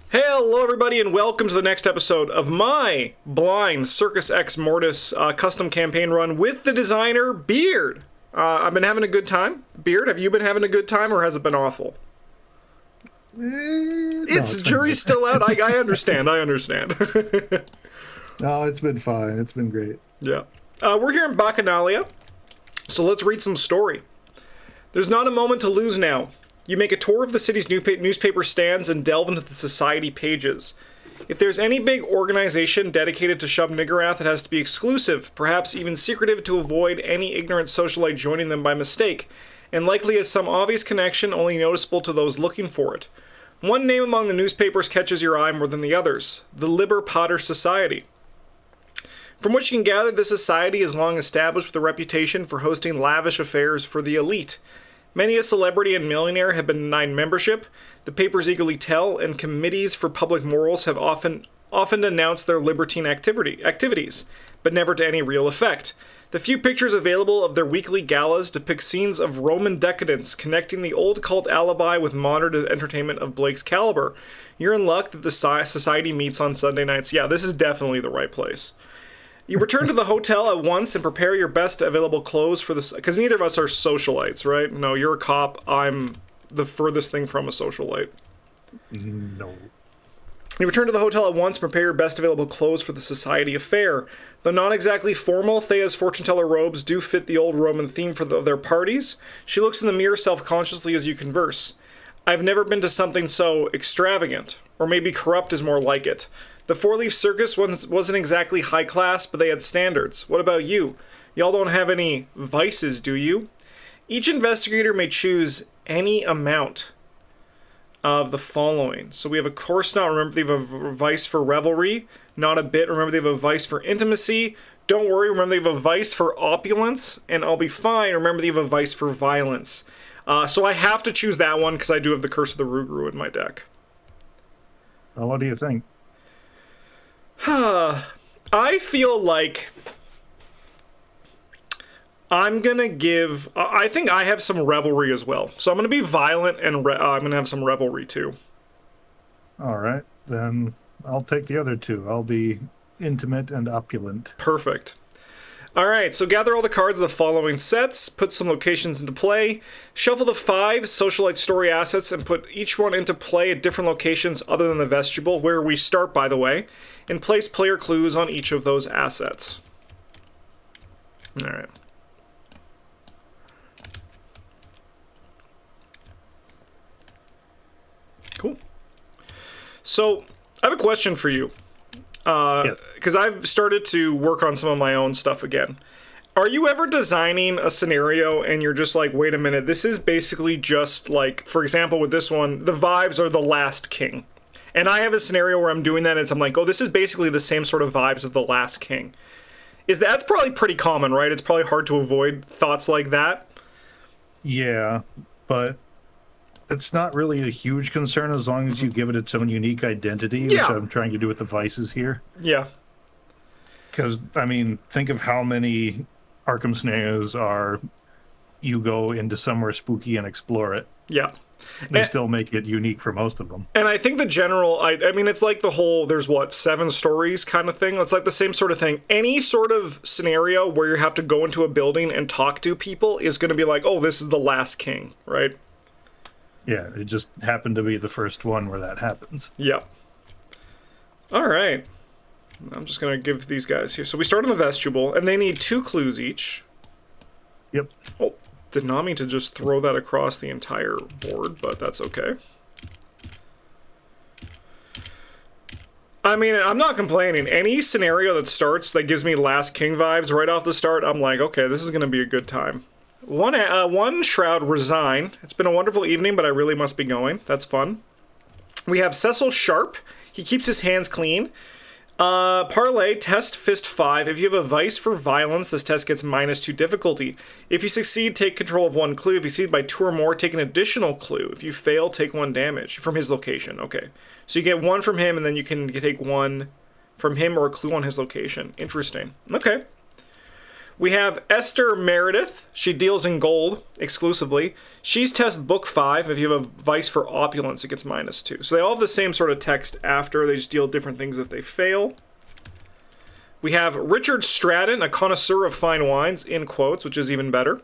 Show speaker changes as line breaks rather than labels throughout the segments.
Hello, everybody, and welcome to the next episode of my blind Circus Ex Mortis custom campaign run with the designer, Beard. I've been having a good time. Beard, have you been having a good time, or has it been awful? It's jury's still out. I understand. I understand.
No, it's been fine. It's been great.
Yeah. We're here in Bacchanalia, so let's read some story. There's not a moment to lose now. You make a tour of the city's newspaper stands and delve into the society pages. If there's any big organization dedicated to Shub Niggurath, it has to be exclusive, perhaps even secretive to avoid any ignorant socialite joining them by mistake, and likely has some obvious connection only noticeable to those looking for it. One name among the newspapers catches your eye more than the others, the Liber Pater Society. From what you can gather, this society is long established with a reputation for hosting lavish affairs for the elite. Many a celebrity and millionaire have been denied membership, the papers eagerly tell, and committees for public morals have often announced their libertine activities, but never to any real effect. The few pictures available of their weekly galas depict scenes of Roman decadence, connecting the old cult alibi with modern entertainment of Blake's caliber. You're in luck that the society meets on Sunday nights. Yeah, this is definitely the right place. You return to the hotel at once and prepare your best available clothes for this, because neither of us are socialites, right? No, you're a cop. I'm the furthest thing from a socialite.
No.
You return to the hotel at once and prepare your best available clothes for the society affair. Though not exactly formal, Thea's fortune teller robes do fit the old Roman theme for their parties. She looks in the mirror self-consciously as you converse. I've never been to something so extravagant, or maybe corrupt is more like it. The four-leaf circus wasn't exactly high class, but they had standards. What about you? Y'all don't have any vices, do you? Each investigator may choose any amount of the following. So we have a course not. Remember, they have a vice for revelry. Not a bit. Remember, they have a vice for intimacy. Don't worry. Remember, they have a vice for opulence. And I'll be fine. Remember, they have a vice for violence. So I have to choose that one because I do have the Curse of the Rugru in my deck.
Well, what do you think?
I feel like I'm gonna give. I think I have some revelry as well, so I'm gonna be violent and I'm gonna have some revelry too.
All right, then I'll take the other two. I'll be intimate and opulent.
Perfect. All right, so gather all the cards of the following sets, put some locations into play, shuffle the 5 socialite story assets, and put each one into play at different locations other than the vestibule, where we start, by the way, and place player clues on each of those assets. All right. Cool. So, I have a question for you. Because I've started to work on some of my own stuff again. Are you ever designing a scenario and you're just like, wait a minute, this is basically just like, for example, with this one, the vibes are the last king. And I have a scenario where I'm doing that and I'm like, oh, this is basically the same sort of vibes of the last king. That's probably pretty common, right? It's probably hard to avoid thoughts like that.
Yeah, but it's not really a huge concern as long as you give it its own unique identity, which I'm trying to do with the vices here.
Yeah.
Because, I mean, think of how many Arkham scenarios are you go into somewhere spooky and explore it.
Yeah.
They still make it unique for most of them.
And I think the general, I mean, it's like the whole, there's 7 stories kind of thing. It's like the same sort of thing. Any sort of scenario where you have to go into a building and talk to people is going to be like, oh, this is the last king, right?
Yeah, it just happened to be the first one where that happens.
Yeah. All right. I'm just going to give these guys here. So we start in the vestibule, and they need 2 clues each.
Yep.
Oh, did not mean to just throw that across the entire board, but that's okay. I mean, I'm not complaining. Any scenario that starts that gives me Last King vibes right off the start, I'm like, okay, this is going to be a good time. One Shroud Resign. It's been a wonderful evening, but I really must be going. That's fun. We have Cecil Sharp. He keeps his hands clean. Parlay, test Fist 5. If you have a vice for violence, this test gets -2 difficulty. If you succeed, take control of 1 clue. If you succeed by 2 or more, take an additional clue. If you fail, take 1 damage from his location. Okay. So you get 1 from him, and then you can take 1 from him or a clue on his location. Interesting. Okay. We have Esther Meredith. She deals in gold exclusively. She's test book 5. If you have a vice for opulence, it gets -2. So they all have the same sort of text after. They just deal different things if they fail. We have Richard Stratton, a connoisseur of fine wines, in quotes, which is even better.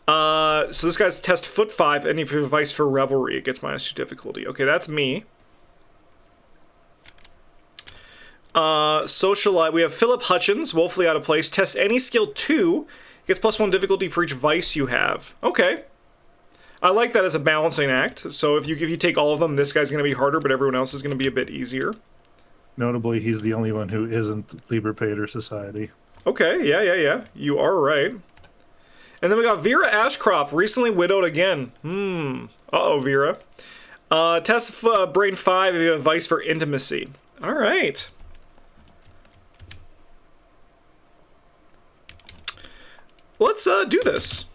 So this guy's test foot 5, and if you have a vice for revelry, it gets -2 difficulty. Okay, that's me. Socialite, we have Philip Hutchins, woefully out of place. Test any skill 2, gets +1 difficulty for each vice you have. Okay. I like that as a balancing act. So if you take all of them, this guy's going to be harder, but everyone else is going to be a bit easier.
Notably, he's the only one who isn't Liber Pater Society.
Okay, yeah. You are right. And then we got Vera Ashcroft, recently widowed again. Uh-oh, Vera. Test brain 5 if you have vice for intimacy. All right. Let's do this.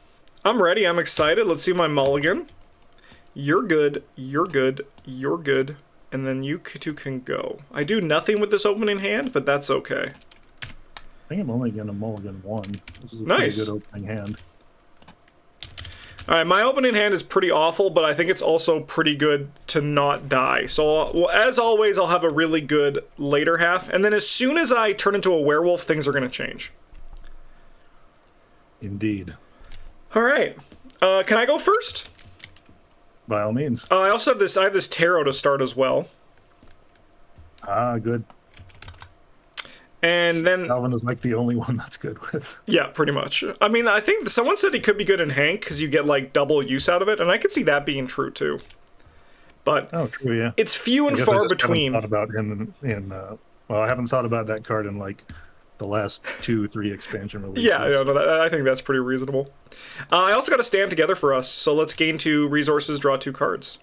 I'm ready. I'm excited. Let's see my mulligan. You're good. You're good. You're good. And then you two can go. I do nothing with this opening hand, but that's okay.
I think I'm only going to mulligan 1. This is a
nice.
Pretty good opening hand.
All right, my opening hand is pretty awful, but I think it's also pretty good to not die. So, well, as always, I'll have a really good later half. And then as soon as I turn into a werewolf, things are going to change.
Indeed.
All right. Can I go first?
By all means.
I also have this tarot to start as well.
Ah, good.
And then
Alvin is like the only one that's good with.
Yeah, pretty much. I mean, I think someone said he could be good in Hank because you get like double use out of it, and I could see that being true too. But
true, yeah.
It's few and far between.
I haven't thought about him well, I haven't thought about that card in like the last 2-3 expansion releases.
Yeah, I think that's pretty reasonable. I also got to stand together for us, so let's gain 2 resources, draw 2 cards.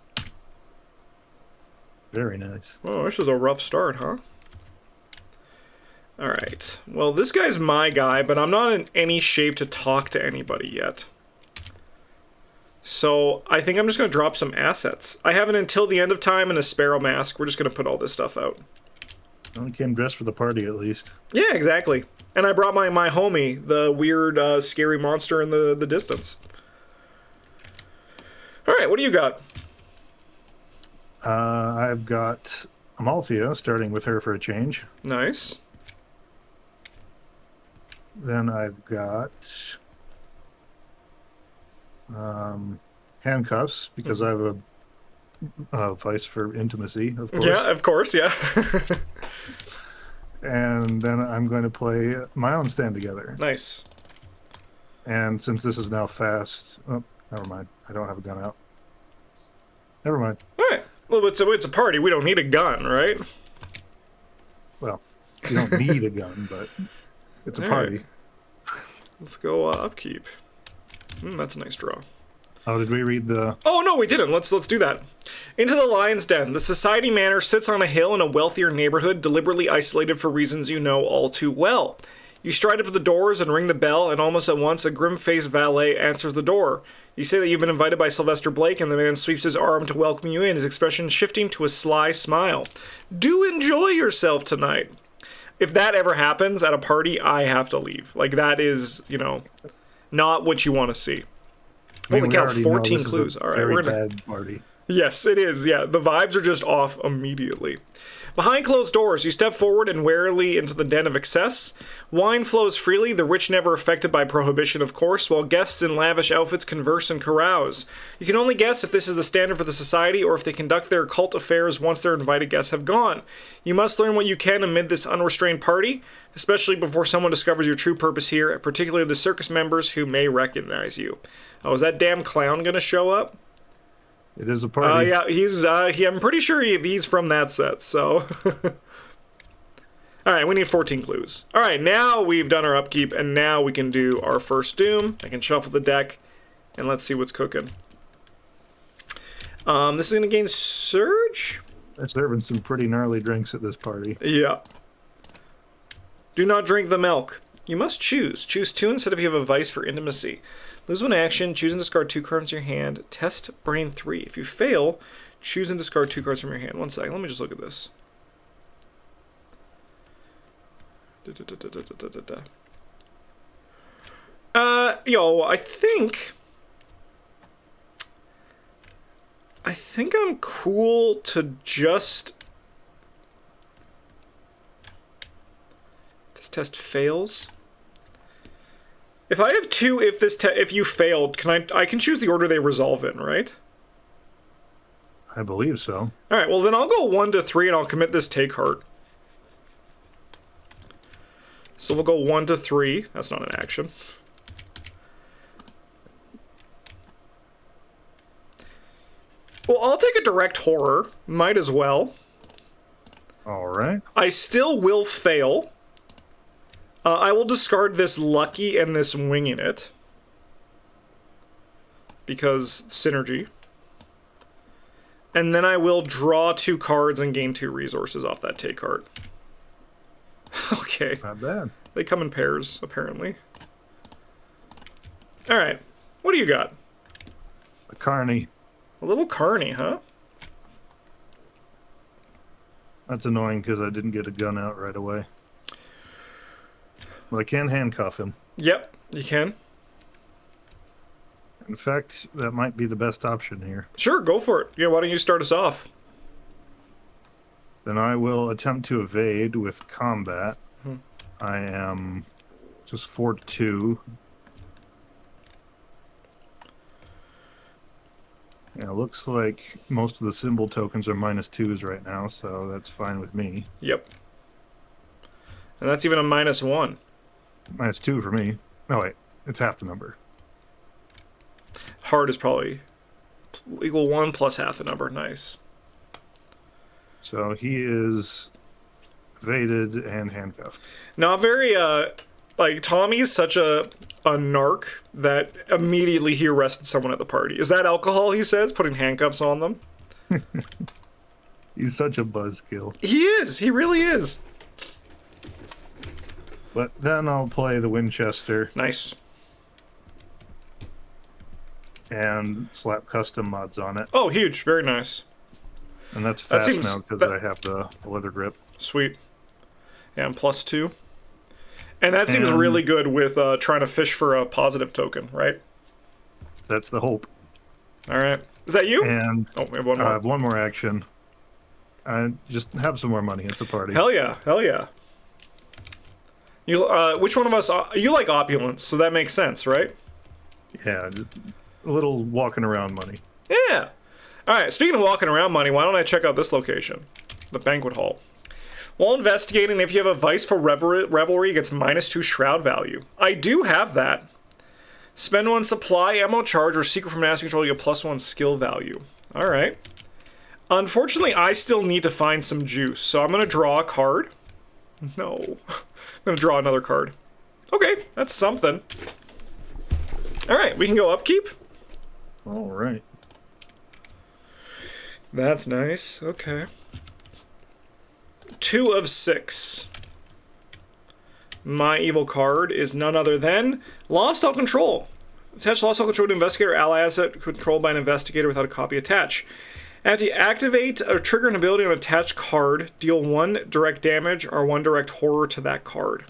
Very nice.
Oh, this is a rough start, huh? Alright. Well, this guy's my guy, but I'm not in any shape to talk to anybody yet. So, I think I'm just going to drop some assets. I have an Until the End of Time and a Sparrow Mask. We're just going to put all this stuff out.
Well, you came dressed for the party, at least.
Yeah, exactly. And I brought my homie, the weird, scary monster in the distance. Alright, what do you got?
I've got Amalthea, starting with her for a change.
Nice.
Then I've got handcuffs, because I have a vice for intimacy, of course.
Yeah, of course, yeah.
And then I'm going to play my own Stand Together.
Nice.
And since this is now fast... Oh, never mind. I don't have a gun out. Never mind.
All right. Well, it's a party. We don't need a gun, right?
Well, you don't need a gun, but it's a party.
Right. Let's go upkeep. That's a nice draw.
Oh, did we read the...
Oh, no, we didn't. Let's do that. Into the Lion's Den. The Society Manor sits on a hill in a wealthier neighborhood, deliberately isolated for reasons you know all too well. You stride up to the doors and ring the bell, and almost at once a grim-faced valet answers the door. You say that you've been invited by Sylvester Blake, and the man sweeps his arm to welcome you in, his expression shifting to a sly smile. Do enjoy yourself tonight. If that ever happens at a party, I have to leave. Like, that is, not what you want to see. Holy cow, 14 clues. All right, we're gonna...
bad party.
Yes, it is, yeah. The vibes are just off immediately. Behind closed doors, you step forward and warily into the den of excess. Wine flows freely, the rich never affected by prohibition, of course, while guests in lavish outfits converse and carouse. You can only guess if this is the standard for the society or if they conduct their occult affairs once their invited guests have gone. You must learn what you can amid this unrestrained party, especially before someone discovers your true purpose here, particularly the circus members who may recognize you. Oh, is that damn clown gonna show up?
It is a party.
Yeah, I'm pretty sure he's from that set, so... Alright, we need 14 clues. Alright, now we've done our upkeep, and now we can do our first doom. I can shuffle the deck, and let's see what's cooking. This is going to gain Surge?
They're serving some pretty gnarly drinks at this party.
Yeah. Do not drink the milk. You must choose. Choose 2 instead if you have a vice for intimacy. Lose 1 action, choose and discard 2 cards in your hand. Test brain 3. If you fail, choose and discard 2 cards from your hand. 1 second, let me just look at this. I think I'm cool to just... This test fails. If I have two, if you failed, I can choose the order they resolve in, right?
I believe so.
All right, well then I'll go 1 to 3 and I'll commit this take heart. So we'll go 1 to 3. That's not an action. Well, I'll take a direct horror. Might as well.
All right.
I still will fail. I will discard this lucky and this winging it. Because synergy. And then I will draw 2 cards and gain 2 resources off that take card. Okay.
Not bad.
They come in pairs, apparently. Alright. What do you got?
A Carney.
A little Carney, huh?
That's annoying because I didn't get a gun out right away. But I can handcuff him.
Yep, you can.
In fact, that might be the best option here.
Sure, go for it. Yeah, why don't you start us off?
Then I will attempt to evade with combat. I am just 4-2. Yeah, looks like most of the symbol tokens are -2s right now, so that's fine with me.
Yep. And that's even a -1.
-2 for me. No, wait. It's half the number.
Hard is probably equal 1 plus half the number. Nice.
So he is evaded and handcuffed.
Not very, like, Tommy's such a narc that immediately he arrested someone at the party. Is that alcohol, he says, putting handcuffs on them?
He's such a buzzkill.
He is. He really is.
But then I'll play the Winchester.
Nice.
And slap custom mods on it.
Oh, huge. Very nice.
And that's fast
seems-
now because I have the leather grip.
Sweet. Yeah, and +2. And that seems
And-
really good with trying to fish for a positive token, right?
That's the hope.
All right. Is that you?
And
Oh, we have one
I
more.
have one more action. I just have some more money. It's a party.
Hell yeah. Hell yeah. You, which one of us... you like opulence, so that makes sense, right?
Yeah, just a little walking around money.
Yeah. All right, speaking of walking around money, why don't I check out this location? The banquet hall. While investigating, if you have a Vice for Revelry, it gets -2 Shroud value. I do have that. Spend 1 supply, ammo charge, or secret from master control, you get +1 skill value. All right. Unfortunately, I still need to find some juice, so I'm going to draw a card. No. I'm going to draw another card. Okay, that's something. All right, we can go upkeep.
All right.
That's nice. Okay. 2 of 6. My evil card is none other than Lost All Control. Attach Lost All Control to investigator or ally asset controlled by an investigator without a copy attached. After you activate or trigger an ability on an attached card, deal 1 direct damage or 1 direct horror to that card.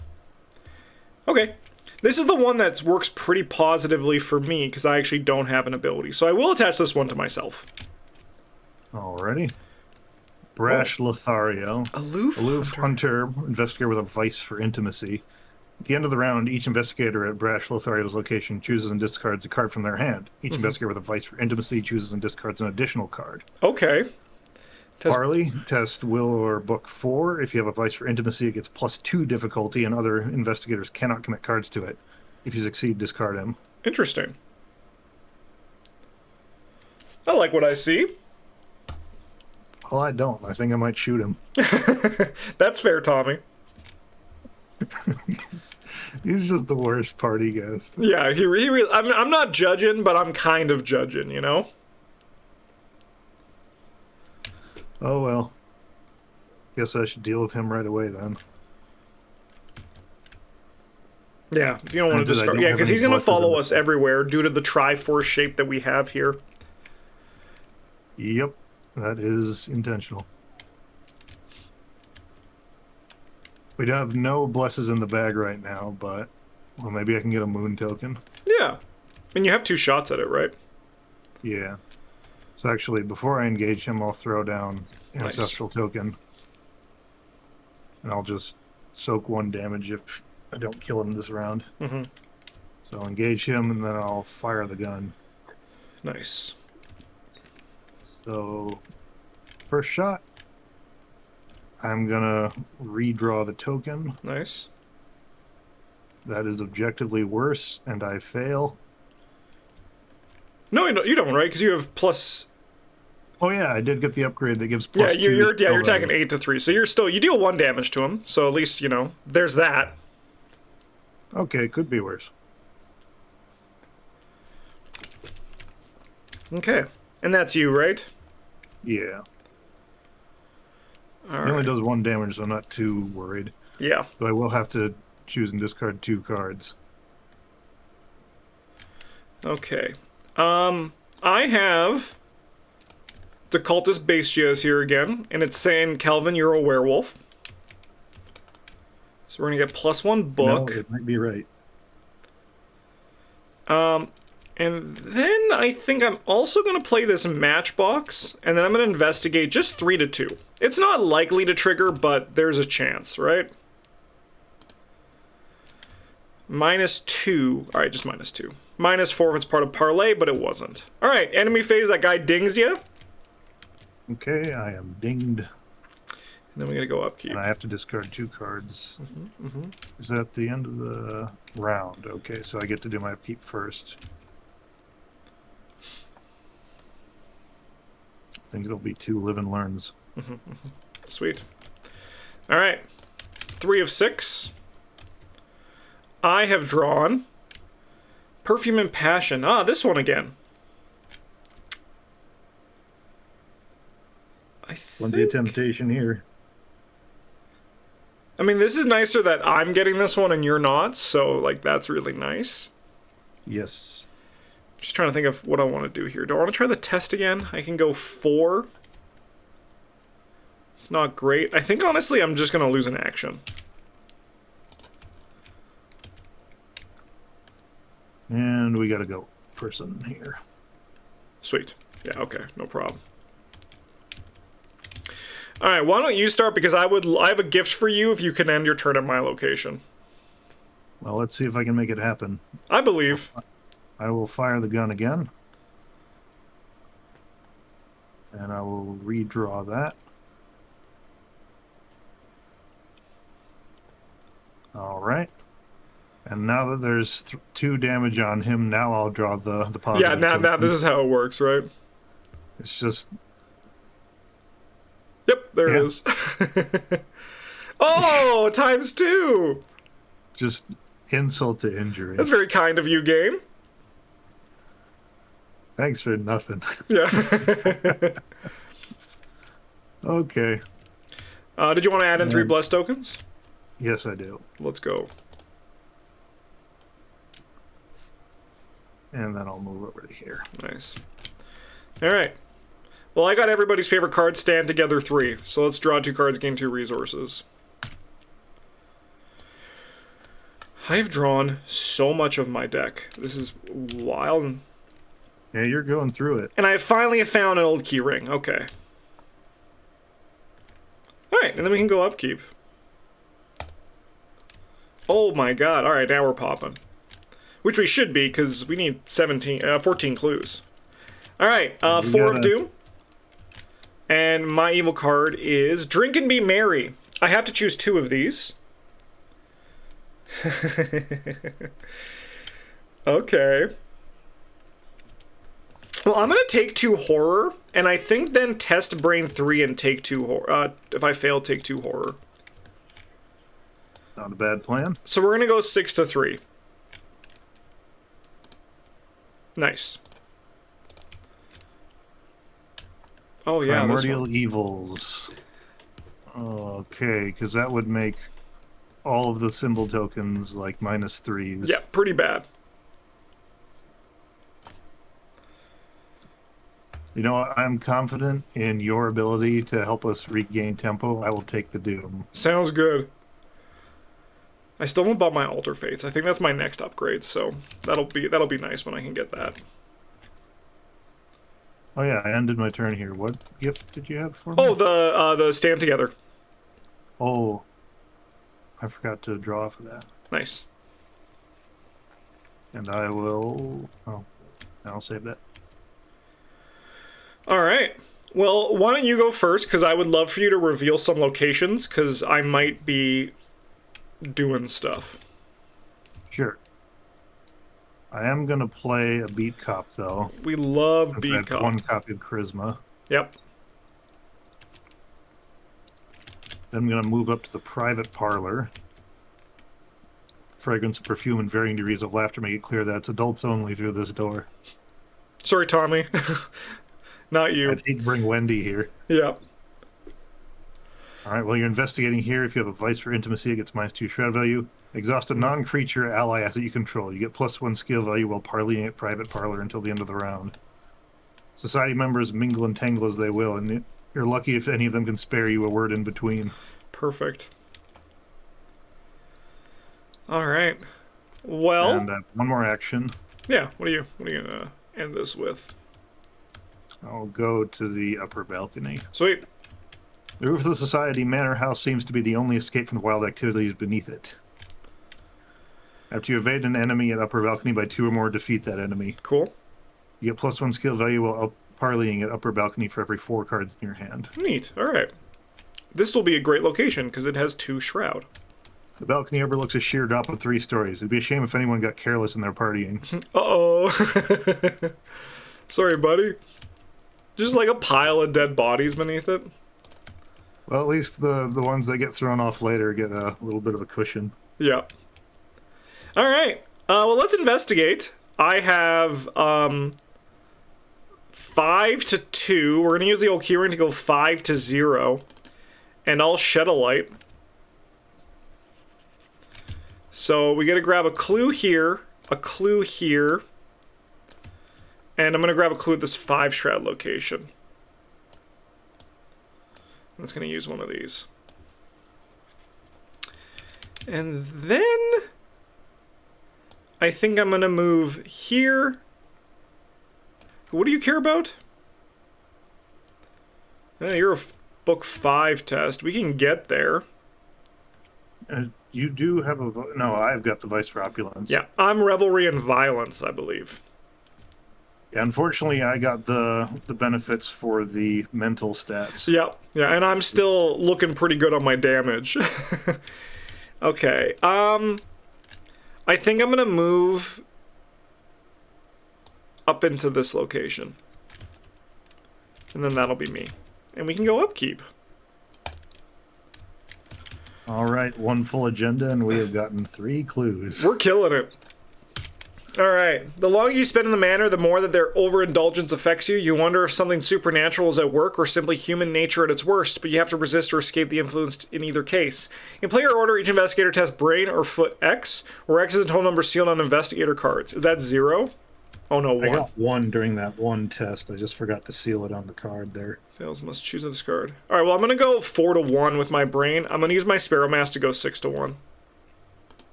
Okay. This is the one that works pretty positively for me because I actually don't have an ability. So I will attach this one to myself.
Alrighty. Brash Lothario.
Aloof
Hunter. Investigator with a vice for intimacy. At the end of the round, each investigator at Brash Lothario's location chooses and discards a card from their hand. Each investigator with a vice for intimacy chooses and discards an additional card.
Okay.
Parley, test will or book 4. If you have a vice for intimacy, it gets +2 difficulty, and other investigators cannot commit cards to it. If you succeed, discard him.
Interesting. I like what I see.
Well, I don't. I think I might shoot him.
That's fair, Tommy.
He's just the worst party guest.
Yeah, he really... I'm not judging, but I'm kind of judging, you know?
Oh, well. Guess I should deal with him right away, then.
Yeah, if you don't want to
Did I
discard...
don't
Yeah,
have
because
any
he's going to
blushes in
follow
this
us everywhere due to the Triforce shape that we have here.
Yep, that is intentional. We have no blesses in the bag right now, but Well, maybe I can get a moon token.
Yeah. And you have 2 shots at it, right?
Yeah. So actually, before I engage him, I'll throw down
Nice.
Ancestral Token. And I'll just soak 1 damage if I don't kill him this round.
Mm-hmm.
So I'll engage him, and then I'll fire the gun.
Nice.
So, first shot, I'm gonna redraw the token.
Nice.
That is objectively worse, and I fail.
No, you don't, right? Because you have plus...
Oh yeah, I did get the upgrade that gives
Yeah,
plus 2.
you're attacking 8 to 3, so you deal 1 damage to him. So at least there's that.
Okay, could be worse.
Okay, and that's you, right?
Yeah.
All
It
right.
only does 1 damage, so I'm not too worried.
Yeah.
So I will have to choose and discard 2 cards.
Okay. I have the Cultist Bestias here again, and it's saying, Calvin, you're a werewolf. So we're gonna get +1 book.
No, it might be right.
And then I think I'm also going to play this Matchbox, and then I'm going to investigate just 3 to 2. It's not likely to trigger, but there's a chance, right? -2. Alright, just -2. -4 if it's part of Parlay, but it wasn't. Alright, enemy phase, that guy dings you.
Okay, I am dinged.
And then we gotta go upkeep.
And I have to discard 2 cards. Is that the end of the round? Okay, so I get to do my upkeep first. I think it'll be 2 live and learns.
Sweet. Alright. 3 of 6. I have drawn Perfume and Passion. Ah, this one again.
Plenty of temptation here.
I mean, this is nicer that I'm getting this one and you're not, so, like, that's really nice.
Yes.
Just trying to think of what I want to do here. Do I want to try the test again? I can go 4. It's not great. I think, honestly, I'm just going to lose an action.
And we gotta go person here.
Sweet. Yeah, okay. No problem. Alright, why don't you start, because I have a gift for you if you can end your turn at my location.
Well, let's see if I can make it happen.
I believe.
I will fire the gun again. And I will redraw that. Alright. And now that there's 2 damage on him, now I'll draw the positive.
Yeah, now this is how it works, right?
It's just...
Yep, there it is. Oh, ×2!
Just insult to injury.
That's very kind of you, game.
Thanks for nothing.
Yeah.
Okay.
Did you want to add in 3 blessed tokens?
Yes, I do.
Let's go.
And then I'll move over to here.
Nice. Alright. Well, I got everybody's favorite card, Stand Together 3. So let's draw 2 cards, gain 2 resources. I've drawn so much of my deck. This is wild.
Yeah, you're going through it.
And I finally have found an old key ring. Okay. Alright, and then we can go upkeep. Oh my god. Alright, now we're popping. Which we should be, because we need 14 clues. Alright, 4 of Doom. And my evil card is Drink and Be Merry. I have to choose 2 of these. Okay. Well, I'm going to take 2 horror, and I think then test brain 3 and take 2 horror. If I fail, take 2 horror.
Not a bad plan.
So we're going to go 6 to 3. Nice. Oh, yeah.
Primordial Evils. Okay, because that would make all of the symbol tokens like -3s.
Yeah, pretty bad.
You know what? I'm confident in your ability to help us regain tempo. I will take the Doom.
Sounds good. I still haven't bought my Alter Fates. I think that's my next upgrade, so that'll be nice when I can get that.
Oh yeah, I ended my turn here. What gift did you have for me?
Oh, the stand together.
Oh, I forgot to draw for that.
Nice.
And I will... Oh, I'll save that.
All right. Well, why don't you go first? Because I would love for you to reveal some locations, because I might be doing stuff.
Sure. I am going to play a beat cop, though.
We love
Since I
beat
have
cop.
one copy of Charisma.
Yep.
Then I'm going to move up to the private parlor. Fragrance, perfume, and varying degrees of laughter make it clear that it's adults only through this door.
Sorry, Tommy. Not you.
I'd hate to bring Wendy here.
Yeah.
All right, well, you're investigating here. If you have a vice for intimacy, it gets -2 shred value. Exhaust a non-creature ally asset you control. You get +1 skill value while parleying at private parlor until the end of the round. Society members mingle and tangle as they will, and you're lucky if any of them can spare you a word in between.
Perfect. All right. Well.
And one more action.
Yeah. What are you gonna end this with?
I'll go to the upper balcony.
Sweet.
The roof of the Society Manor House seems to be the only escape from the wild activities beneath it. After you evade an enemy at upper balcony by 2 or more, defeat that enemy.
Cool.
You get +1 skill value while parleying at upper balcony for every 4 cards in your hand.
Neat. All right. This will be a great location because it has 2 shroud.
The balcony overlooks a sheer drop of 3 stories. It'd be a shame if anyone got careless in their partying.
Uh-oh. Sorry, buddy. Just like a pile of dead bodies beneath it.
Well, at least the ones that get thrown off later get a little bit of a cushion.
Yeah. All right. Well, let's investigate. I have 5 to 2. We're going to use the old keyring to go 5 to 0. And I'll shed a light. So we got to grab a clue here, a clue here. And I'm going to grab a clue at this 5 shroud location. I'm just going to use one of these. And then I think I'm going to move here. What do you care about? You're a book 5 test. We can get there.
You do have a... No, I've got the Vice for Opulence.
Yeah, I'm Revelry and Violence, I believe.
Yeah, unfortunately, I got the benefits for the mental stats.
Yeah, and I'm still looking pretty good on my damage. Okay, I think I'm gonna move up into this location. And then that'll be me. And we can go upkeep.
All right, 1 full agenda, and we have gotten 3 clues.
We're killing it. All right. The longer you spend in the manor, the more that their overindulgence affects you. You wonder if something supernatural is at work or simply human nature at its worst, but you have to resist or escape the influence in either case. In player order, each investigator tests brain or foot X, where X is the total number sealed on investigator cards. Is that 0? Oh no, 1.
I got 1 during that 1 test. I just forgot to seal it on the card there.
Fails must choose a discard. All right, well, I'm going to go 4 to 1 with my brain. I'm going to use my Sparrow Mask to go 6 to 1.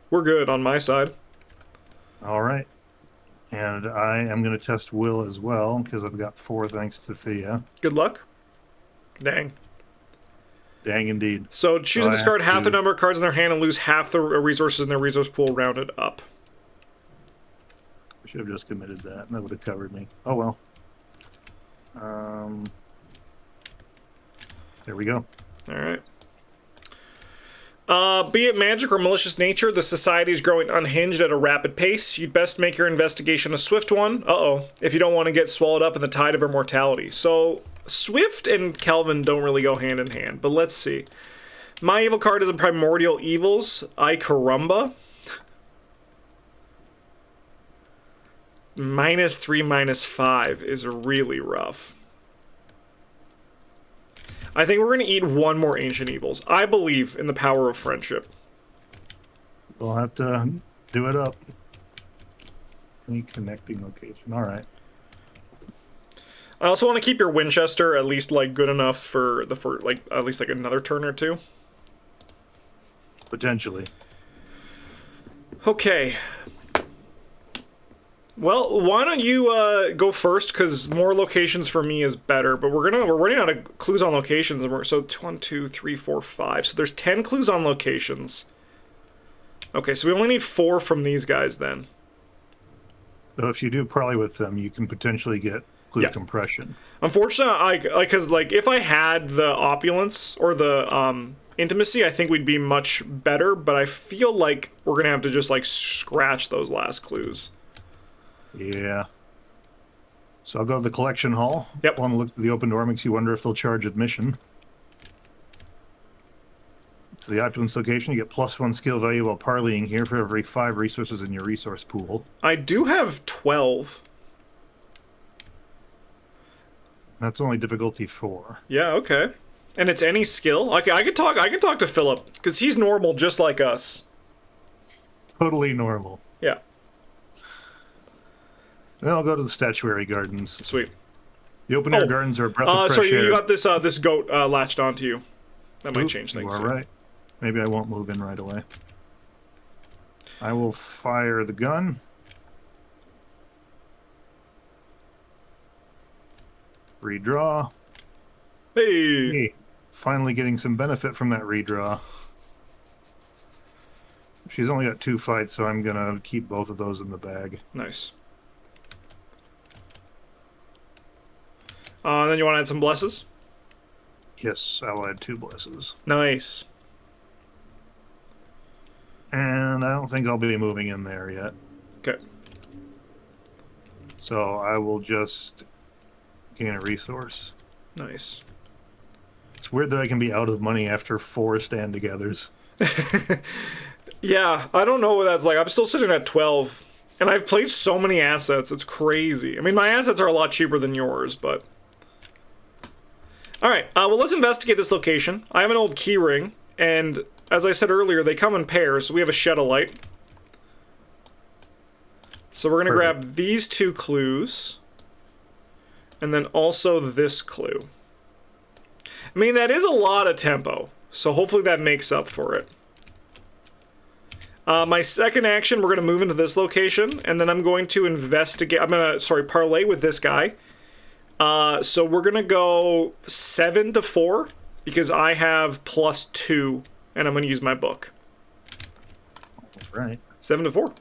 We're good on my side.
All right. And I am going to test Will as well, because I've got 4 thanks to Thea.
Good luck. Dang.
Dang indeed.
So choose
So
and
I
discard
have
half the
to-
number of cards in their hand and lose half the resources in their resource pool rounded up.
I should have just committed that, and that would have covered me. Oh well. There we go.
All right. Be it magic or malicious nature, the society is growing unhinged at a rapid pace. You'd best make your investigation a swift one. Uh-oh. If you don't want to get swallowed up in the tide of immortality. So, Swift and Kelvin don't really go hand in hand, but let's see. My evil card is a Primordial Evils. I caramba. -3, -5 is really rough. I think we're going to eat 1 more Ancient Evils. I believe in the power of friendship.
We'll have to do it up. Any connecting location. All right.
I also want to keep your Winchester at least like good enough for at least like another turn or 2.
Potentially.
Okay. Well, why don't you go first? Because more locations for me is better. But we're running out of clues on locations, and so 1, 2, 3, 4, 5. So there's 10 clues on locations. Okay, so we only need 4 from these guys then.
So if you do parley with them, you can potentially get clue compression.
Unfortunately, because like if I had the opulence or the intimacy, I think we'd be much better. But I feel like we're gonna have to just like scratch those last clues.
Yeah. So I'll go to the collection hall.
Yep.
Want to look through the open door, makes you wonder if they'll charge admission. It's the opulence location. You get +1 skill value while parleying here for every 5 resources in your resource pool.
I do have 12.
That's only difficulty 4.
Yeah, okay. And it's any skill. Okay, I can talk to Philip because he's normal just like us.
Totally normal.
Yeah.
Then I'll go to the statuary gardens.
Sweet.
The open air gardens are a breath of fresh air.
So you got this goat latched onto you. That might change things.
You are right. Maybe I won't move in right away. I will fire the gun. Redraw.
Hey!
Finally getting some benefit from that redraw. She's only got 2 fights, so I'm gonna keep both of those in the bag.
Nice. Then you want to add some blesses?
Yes, I'll add 2 blesses.
Nice.
And I don't think I'll be moving in there yet.
Okay.
So I will just gain a resource.
Nice.
It's weird that I can be out of money after 4 stand-togethers.
Yeah, I don't know what that's like. I'm still sitting at 12, and I've played so many assets. It's crazy. I mean, my assets are a lot cheaper than yours, but... Alright, well, let's investigate this location. I have an old key ring, and as I said earlier, they come in pairs, so we have a shed of light. So we're going to grab these 2 clues, and then also this clue. I mean, that is a lot of tempo, so hopefully that makes up for it. My second action, we're going to move into this location, and then I'm going to investigate... I'm going to, parlay with this guy. So we're going to go 7 to 4, because I have +2, and I'm going to use my book.
All right.
7 to 4.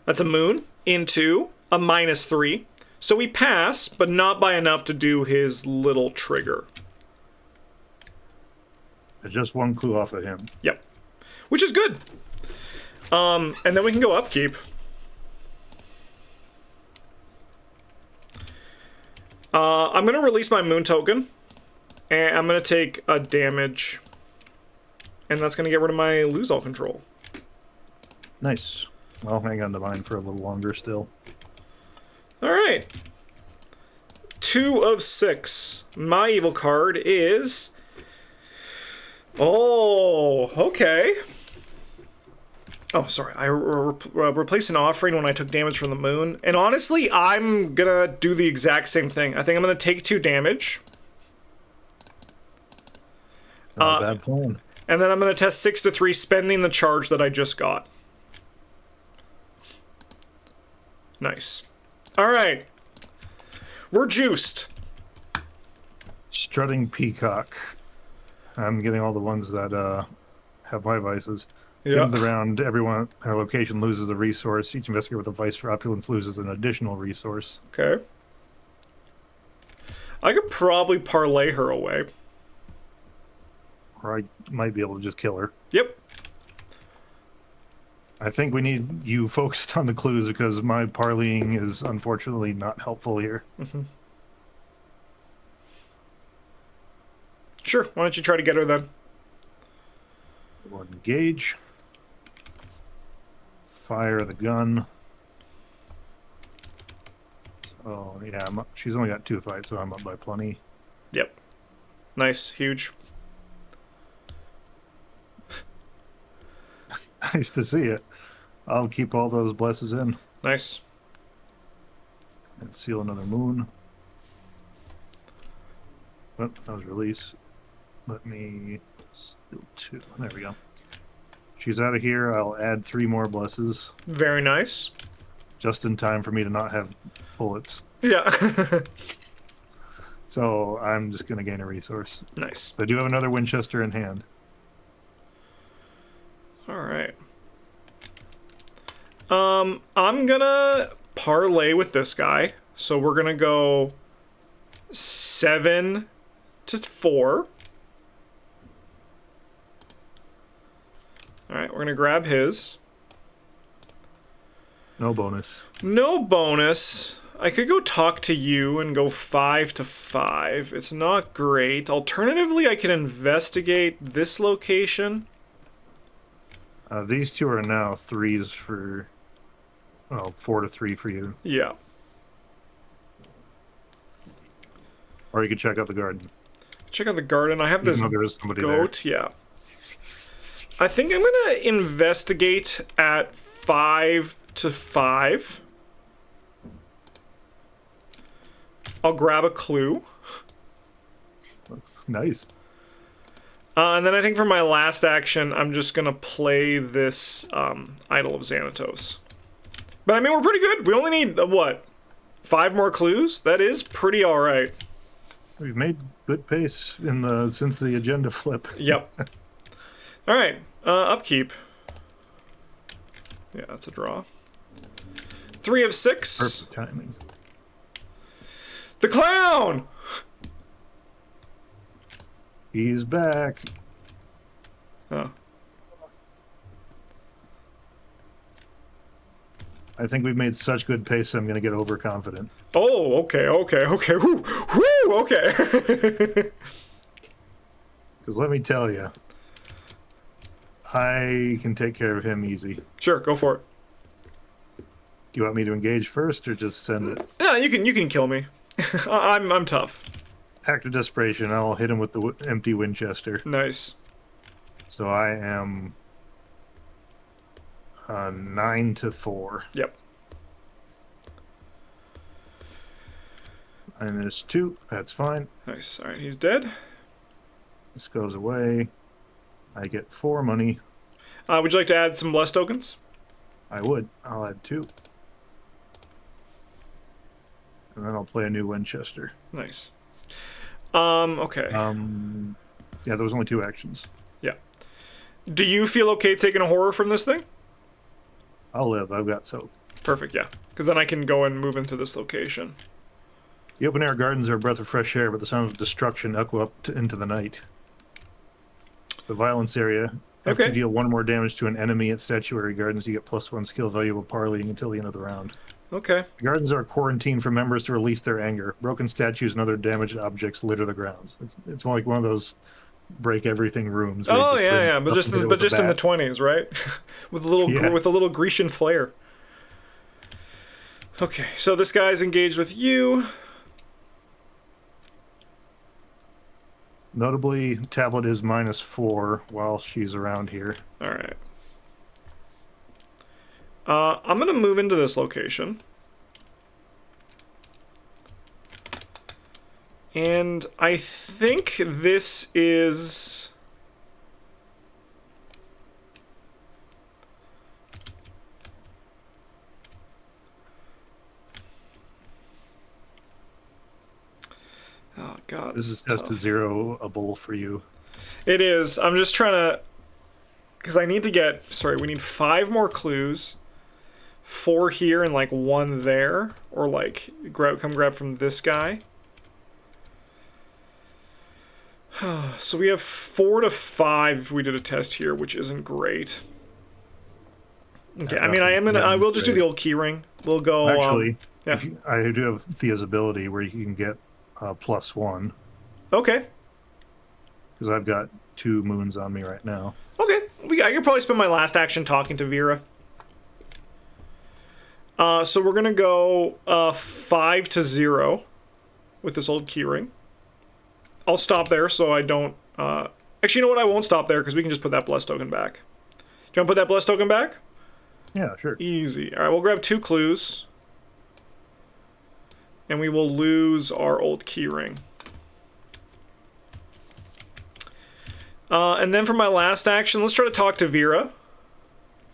That's a moon into a -3. So we pass, but not by enough to do his little trigger.
There's just 1 clue off of him.
Yep. Which is good. And then we can go upkeep. I'm going to release my moon token. And I'm going to take a damage. And that's going to get rid of my lose all control.
Nice. I'll hang on to mine for a little longer still.
Alright. 2 of 6. My evil card is... Oh, okay. Oh, sorry. I replaced an offering when I took damage from the moon. And honestly, I'm gonna do the exact same thing. I think I'm gonna take 2 damage.
Not a bad plan.
And then I'm gonna test 6 to 3, spending the charge that I just got. Nice. Alright. We're juiced.
Strutting Peacock. I'm getting all the ones that have my vices.
Yeah.
End of the round, everyone, our location loses a resource. Each investigator with a vice for opulence loses an additional resource.
Okay. I could probably parlay her away.
Or I might be able to just kill her.
Yep.
I think we need you focused on the clues because my parleying is unfortunately not helpful here.
Mm-hmm. Sure. Why don't you try to get her then?
We'll engage. Fire the gun. Oh, yeah, she's only got 2 fights, so I'm up by plenty.
Yep. Nice. Huge.
Nice to see it. I'll keep all those blesses in.
Nice.
And seal another moon. Oh, that was release. Let me skill 2. There we go. She's out of here. I'll add 3 more blesses.
Very nice.
Just in time for me to not have bullets.
Yeah.
So I'm just going to gain a resource.
Nice.
So I do have another Winchester in hand.
All right. I'm gonna parlay with this guy. So we're gonna go 7 to 4. All right, we're gonna grab his.
No bonus.
No bonus. I could go talk to you and go 5 to 5. It's not great. Alternatively, I can investigate this location.
These 2 are now 3s for... Well, 4 to 3 for you.
Yeah.
Or you could check out the garden.
Check out the garden. I have this
Even though there is somebody
goat.
there.
Yeah. I think I'm gonna investigate at 5 to 5. I'll grab a clue.
Nice.
And then I think for my last action, I'm just gonna play this Idol of Xanatos. But I mean, we're pretty good. We only need, what, 5 more clues? That is pretty alright.
We've made good pace since the agenda flip.
Yep. Alright, upkeep. Yeah, that's a draw. 3 of 6.
Perfect timing.
The clown!
He's back.
Oh.
I think we've made such good pace, I'm going to get overconfident.
Oh, okay. Whoo, whoo, okay.
Because let me tell you, I can take care of him easy.
Sure, go for it.
Do you want me to engage first, or just send it?
Yeah, you can kill me. I'm tough.
Act of desperation, I'll hit him with the empty Winchester.
Nice.
So I am 9 to 4.
Yep.
-2, that's fine.
Nice. All right, he's dead.
This goes away. I get 4 money.
Would you like to add some bless tokens?
I would. I'll add 2. And then I'll play a new Winchester.
Nice. Okay.
Yeah, there was only 2 actions.
Yeah. Do you feel okay taking a horror from this thing?
I'll live. I've got soap.
Perfect, yeah. Because then I can go and move into this location.
The open air gardens are a breath of fresh air, but the sounds of destruction echo up into the night. It's the violence area.
Okay.
If you deal 1 more damage to an enemy at statuary gardens, you get +1 skill value of parleying until the end of the round.
Okay.
The gardens are quarantined for members to release their anger. Broken statues and other damaged objects litter the grounds. It's more like one of those break everything rooms. where you
Oh
just bring
yeah, but
stuff and hit it with a
just in the
bat.
20s, right? with a little Grecian flair. Okay, so this guy's engaged with you.
Notably, Tablet is -4 while she's around here.
All right. I'm gonna move into this location. And I think this is... Oh god,
This is just a zeroable for you.
It is. I'm just trying to... Because I need to get... Sorry, we need 5 more clues. 4 here and like 1 there. Or like, come grab from this guy. So we have 4 to 5 if we did a test here, which isn't great. Okay, I mean, I will just do the old key ring. We'll go...
Actually,
yeah.
I do have Thea's ability where you can get +1.
Okay.
Because I've got 2 moons on me right now.
Okay. I could probably spend my last action talking to Vera. So we're going to go 5 to 0 with this old key ring. I'll stop there so I don't... Actually, you know what? I won't stop there because we can just put that bless token back. Do you want to put that bless token back?
Yeah, sure.
Easy. All right, we'll grab 2 clues. And we will lose our old key ring. And then for my last action, let's try to talk to Vera.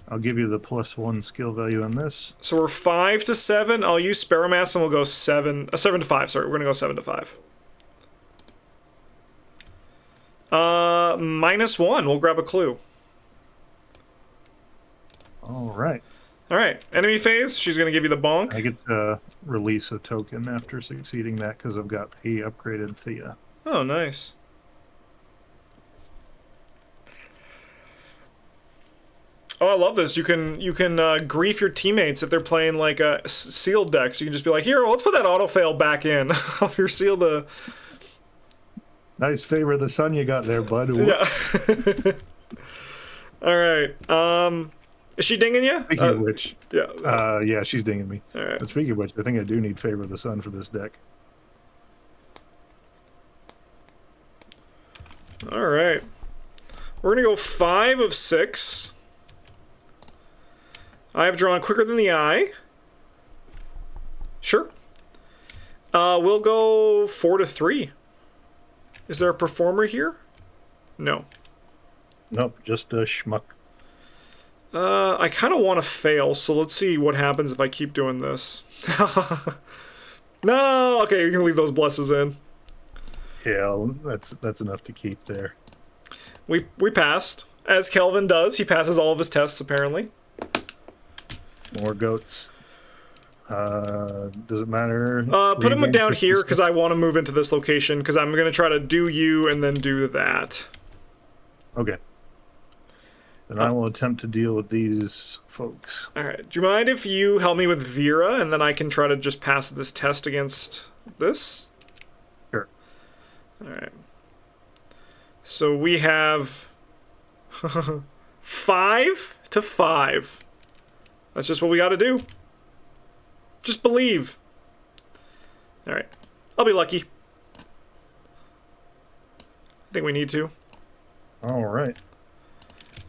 I'll give you the +1 skill value on this.
So we're 5 to 7. I'll use Sparrow Mask and we'll go 7 to 5. Sorry, we're gonna go 7 to 5. -1. We'll grab a clue.
All right.
All right. Enemy phase. She's gonna give you the bonk.
I get to release a token after succeeding that because I've got a upgraded Thea.
Oh, nice. Oh, I love this. You can grief your teammates if they're playing like a sealed deck. So you can just be like, here, let's put that auto fail back in. If you're sealed,
Nice favor of the sun you got there, bud.
yeah. All right. Is she dinging you?
Speaking of which,
yeah.
yeah, she's dinging me.
All right.
But speaking of which, I think I do need favor of the sun for this deck.
All right. We're gonna go 5 of 6. I have drawn quicker than the eye. Sure. We'll go 4 to 3. Is there a performer here? No.
Nope, just a schmuck.
I kind of want to fail, so let's see what happens if I keep doing this. No! Okay, you can leave those blesses in.
Yeah, that's enough to keep there.
We passed. As Kelvin does, he passes all of his tests, apparently.
More goats. Does it matter?
Put him down here, because I want to move into this location, because I'm going to try to do you and then do that.
Okay. Then I will attempt to deal with these folks.
Alright, do you mind if you help me with Vera, and then I can try to just pass this test against this?
Sure.
Alright. So we have 5 to 5. That's just what we gotta do. Just believe. Alright. I'll be lucky. I think we need to.
Alright.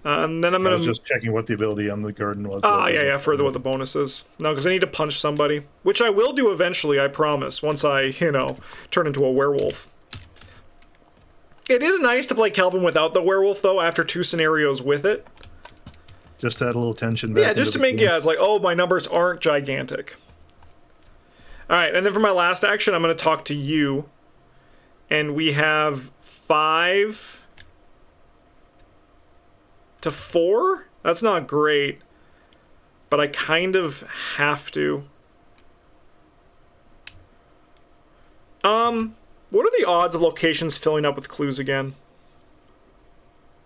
And then I'm gonna...
I was just checking what the ability on the garden was.
yeah, further what the bonus is. No, because I need to punch somebody. Which I will do eventually, I promise, once I, turn into a werewolf. It is nice to play Kelvin without the werewolf, though, after 2 scenarios with it.
Just to add a little tension back.
Yeah, just to make, it's like, oh, my numbers aren't gigantic. Alright, and then for my last action, I'm going to talk to you. And we have 5 to 4? That's not great. But I kind of have to. What are the odds of locations filling up with clues again?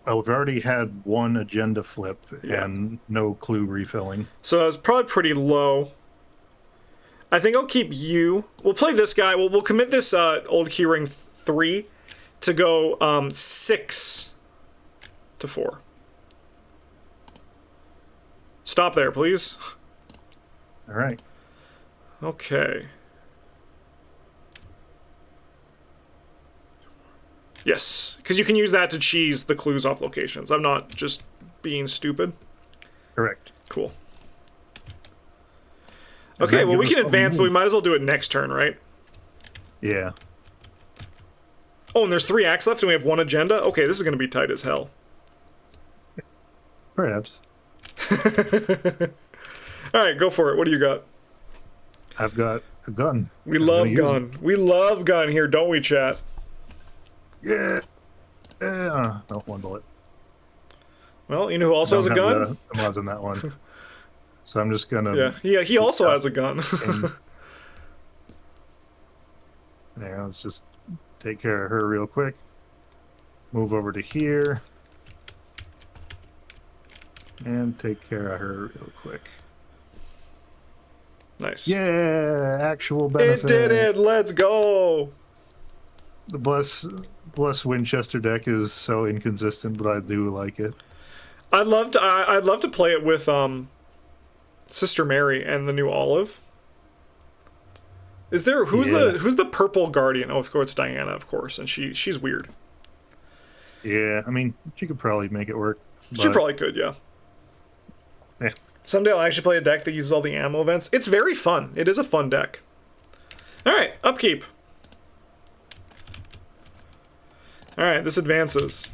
Oh, we've already had 1 agenda flip and no clue refilling.
So that's probably pretty low. I think I'll keep you. We'll play this guy. We'll commit this old keyring 3 to go 6 to 4. Stop there, please.
All right.
Okay. Yes, because you can use that to cheese the clues off locations. I'm not just being stupid.
Correct.
Cool. Okay, well, we can advance, but we might as well do it next turn, right?
Yeah.
Oh, and there's 3 acts left, and we have 1 agenda? Okay, this is going to be tight as hell.
Perhaps.
Alright, go for it. What do you got?
I've got a gun.
We love gun. We love gun here, don't we, chat?
Yeah. Oh, 1 bullet.
Well, you know who also has a gun?
The mods in that one. So I'm just gonna...
Yeah, he also has a gun.
There, let's just take care of her real quick. Move over to here. And take care of her real quick.
Nice.
Yeah, actual benefit.
It did it! Let's go!
The Bless Winchester deck is so inconsistent, but I do like it.
I'd love to play it with Sister Mary and the new Olive. Is there who's the purple guardian? Oh, of course it's Diana, of course, and she's weird.
Yeah, I mean she could probably make it work.
She probably could, yeah.
Yeah.
Someday I'll actually play a deck that uses all the ammo events. It's very fun. It is a fun deck. Alright, upkeep. Alright, this advances.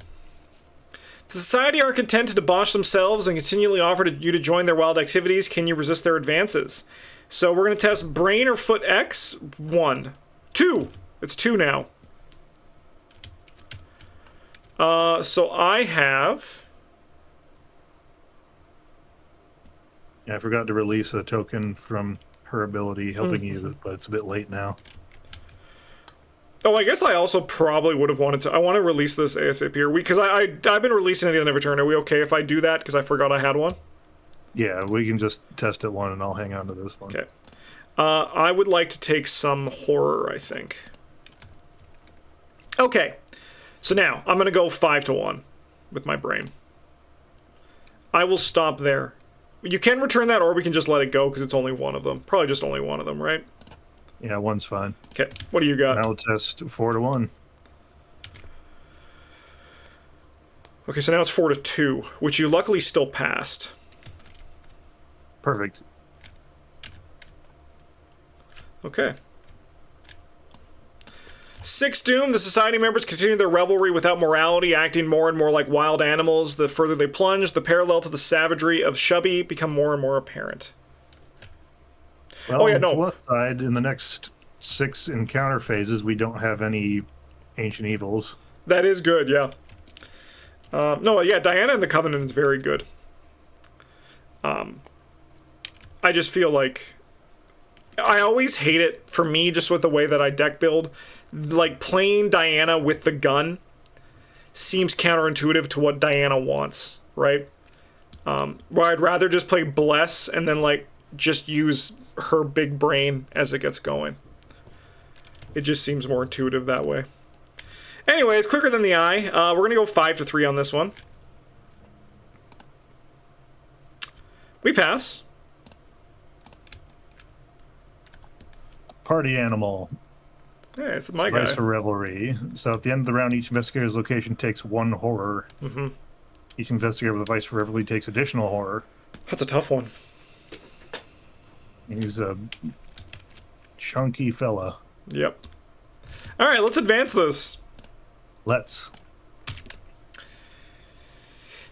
The society are content to debauch themselves and continually offer you to join their wild activities. Can you resist their advances? So we're going to test brain or foot X. 1. 2. It's 2 now. So I have...
Yeah, I forgot to release a token from her ability helping you, but it's a bit late now.
Oh, I guess I also probably would have wanted to... I want to release this ASAP here. Because I've been releasing it at the end of every turn. Are we okay if I do that? Because I forgot I had one?
Yeah, we can just test it one, and I'll hang on to this one.
Okay. I would like to take some horror, I think. Okay. So now, I'm going to go 5-1 with my brain. I will stop there. You can return that, or we can just let it go, because it's only one of them. Probably just only one of them, right?
Yeah, one's fine.
Okay, what do you got?
And I'll test 4-1.
Okay, so now it's 4-2, which you luckily still passed.
Perfect.
Okay. 6 Doom, the society members continue their revelry without morality, acting more and more like wild animals. The further they plunge, the parallel to the savagery of Shubby become more and more apparent.
Well, on the plus side, in the next 6 encounter phases, we don't have any ancient evils.
That is good, yeah. No, yeah, Diana and the Covenant is very good. I just feel like... I always hate it, for me, just with the way that I deck build. Like, playing Diana with the gun seems counterintuitive to what Diana wants, right? Where I'd rather just play Bless and then, like, just use her big brain as it gets going. It just seems more intuitive that way. Anyways, quicker than the eye. We're going to go 5-3 on this one. We pass.
Party animal.
Yeah, it's my guy.
Device for revelry. So at the end of the round, each investigator's location takes 1 horror.
Mm-hmm.
Each investigator with a device for revelry takes additional horror.
That's a tough one.
He's a chunky fella.
Yep. All right, let's advance this.
Let's.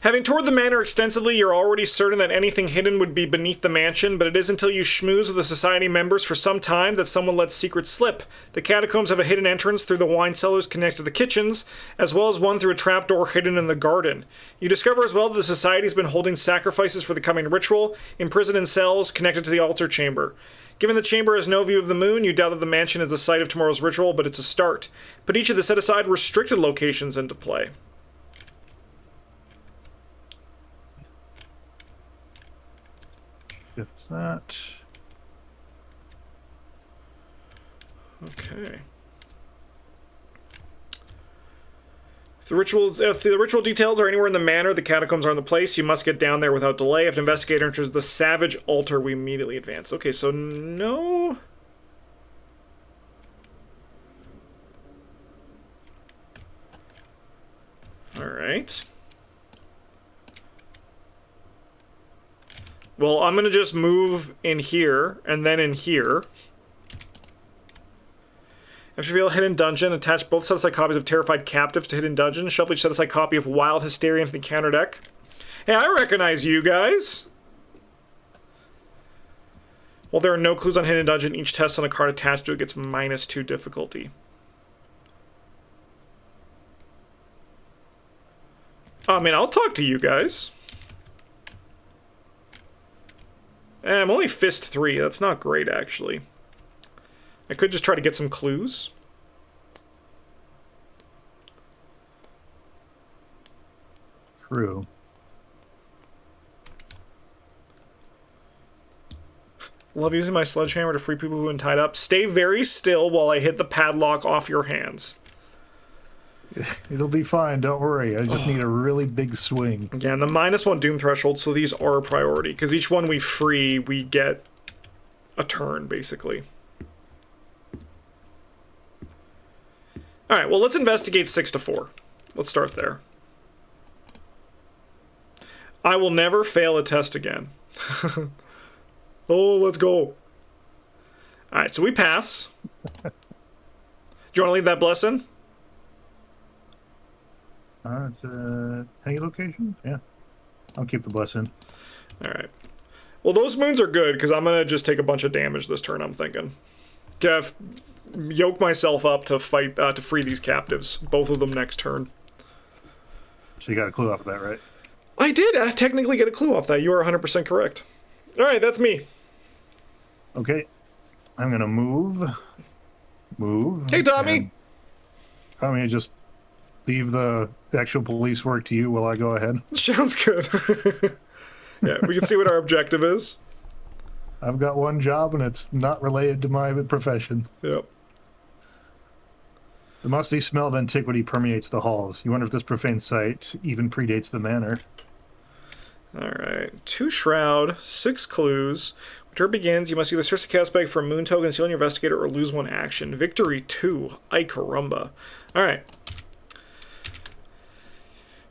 Having toured the manor extensively, you're already certain that anything hidden would be beneath the mansion, but it is until you schmooze with the society members for some time that someone lets secrets slip. The catacombs have a hidden entrance through the wine cellars connected to the kitchens, as well as one through a trapdoor hidden in the garden. You discover as well that the society's been holding sacrifices for the coming ritual, imprisoned in cells connected to the altar chamber. Given the chamber has no view of the moon, you doubt that the mansion is the site of tomorrow's ritual, but it's a start. Put each of the set-aside restricted locations into play.
Shift that.
Okay. If the ritual details are anywhere in the manor, the catacombs are in the place. You must get down there without delay. If an investigator enters the savage altar, we immediately advance. Okay, so no. All right. Well, I'm going to just move in here, and then in here. After you reveal Hidden Dungeon, attach both set-aside copies of Terrified Captives to Hidden Dungeon. Shuffle each set-aside copy of Wild Hysteria into the counter deck. Hey, I recognize you guys! While there are no clues on Hidden Dungeon, each test on a card attached to it gets -2 difficulty. I mean, I'll talk to you guys. I'm only Fist 3. That's not great, actually. I could just try to get some clues.
True.
Love using my sledgehammer to free people who've been tied up. Stay very still while I hit the padlock off your hands.
It'll be fine, don't worry. I just need a really big swing.
Yeah, and the -1 Doom threshold, so these are a priority. Because each one we free, we get a turn, basically. Alright, well, let's investigate 6-4. Let's start there. I will never fail a test again. Oh, let's go. Alright, so we pass. Do you want to leave that blessing?
It's any location? Yeah. I'll keep the bus in.
All right. Well, those moons are good because I'm gonna just take a bunch of damage this turn. I'm thinking. Yoke myself up to fight to free these captives. Both of them next turn.
So you got a clue off of that, right?
I did technically get a clue off that. You are 100% correct. All right, that's me.
Okay. I'm gonna move.
Hey, Tommy.
I'm gonna just leave the actual police work to you while I go ahead.
Sounds good. Yeah, we can see what our objective is.
I've got one job, and it's not related to my profession.
Yep.
The musty smell of antiquity permeates the halls. You wonder if this profane sight even predates the manor.
All right. 2 shroud, 6 clues. When turn begins, you must either search the cast bag for a moon token, seal your investigator, or lose 1 action. Victory 2. Ay caramba. All right.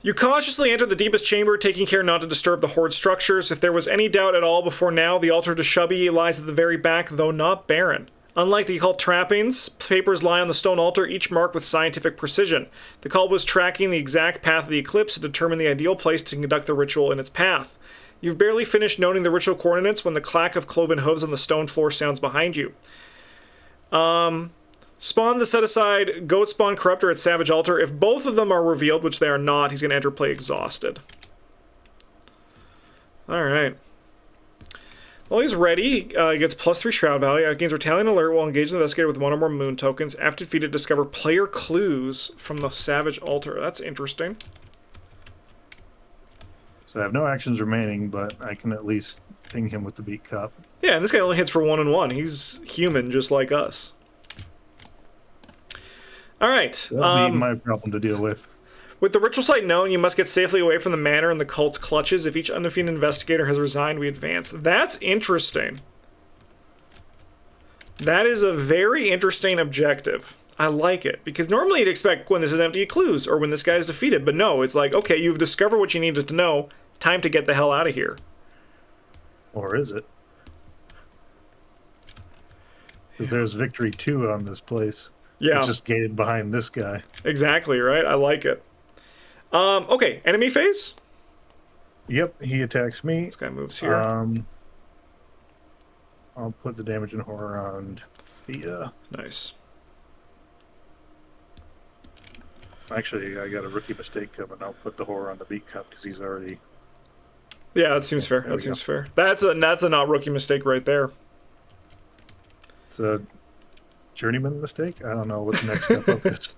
You cautiously enter the deepest chamber, taking care not to disturb the horde structures. If there was any doubt at all before now, the altar to Shubby lies at the very back, though not barren. Unlike the occult trappings, papers lie on the stone altar, each marked with scientific precision. The cult was tracking the exact path of the eclipse to determine the ideal place to conduct the ritual in its path. You've barely finished noting the ritual coordinates when the clack of cloven hooves on the stone floor sounds behind you. Spawn the set-aside Goat Spawn Corruptor at Savage Altar. If both of them are revealed, which they are not, he's going to enter play exhausted. Alright. Well, he's ready. He gets +3 Shroud value. Gains Retaliant Alert while engaging the investigator with 1 or more moon tokens. After defeated, discover player clues from the Savage Altar. That's interesting.
So I have no actions remaining, but I can at least ping him with the beat cup.
Yeah, and this guy only hits for 1 and 1. He's human, just like us. Alright.
That'll be my problem to deal with.
With the ritual site known, you must get safely away from the manor and the cult's clutches. If each undefeated investigator has resigned, we advance. That's interesting. That is a very interesting objective. I like it. Because normally you'd expect when this is empty clues, or when this guy is defeated. But no, it's like, okay, you've discovered what you needed to know. Time to get the hell out of here.
Or is it? Because there's victory 2 on this place.
Yeah.
It's just gated behind this guy.
Exactly, right? I like it. Okay, enemy phase?
Yep, he attacks me.
This guy moves here.
I'll put the damage and horror on Thea.
Nice.
Actually, I got a rookie mistake coming. I'll put the horror on the beat cup because he's already...
Yeah, that seems fair. That seems fair. That's a not rookie mistake right there.
It's a journeyman mistake? I don't know what the next step up is.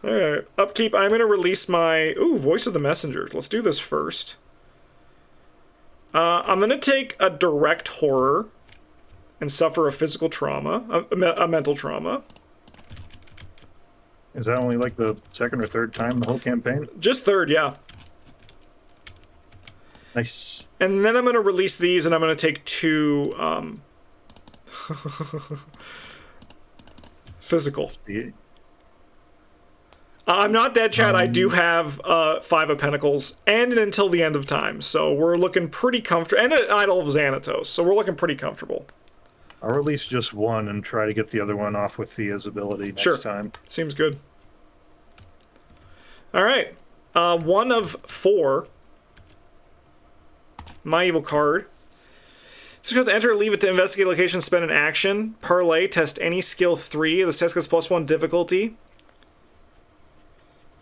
Alright, upkeep. I'm going to release my... Ooh, Voice of the Messenger. Let's do this first. I'm going to take a direct horror and suffer a physical trauma, a mental trauma.
Is that only like the second or third time the whole campaign?
Just third, yeah.
Nice.
And then I'm going to release these, and I'm going to take 2... physical.
Yeah.
I'm not dead, Chad. I do have 5 of Pentacles and an Until the End of Time, so we're looking pretty comfortable. And an Idol of Xanatos, so we're looking pretty comfortable.
I'll release just one and try to get the other one off with Thea's ability next time.
Seems good. All right. 1 of 4. My evil card. So you have to enter or leave it to investigate location, spend an action. Parlay, test any skill 3. This test gets +1 difficulty.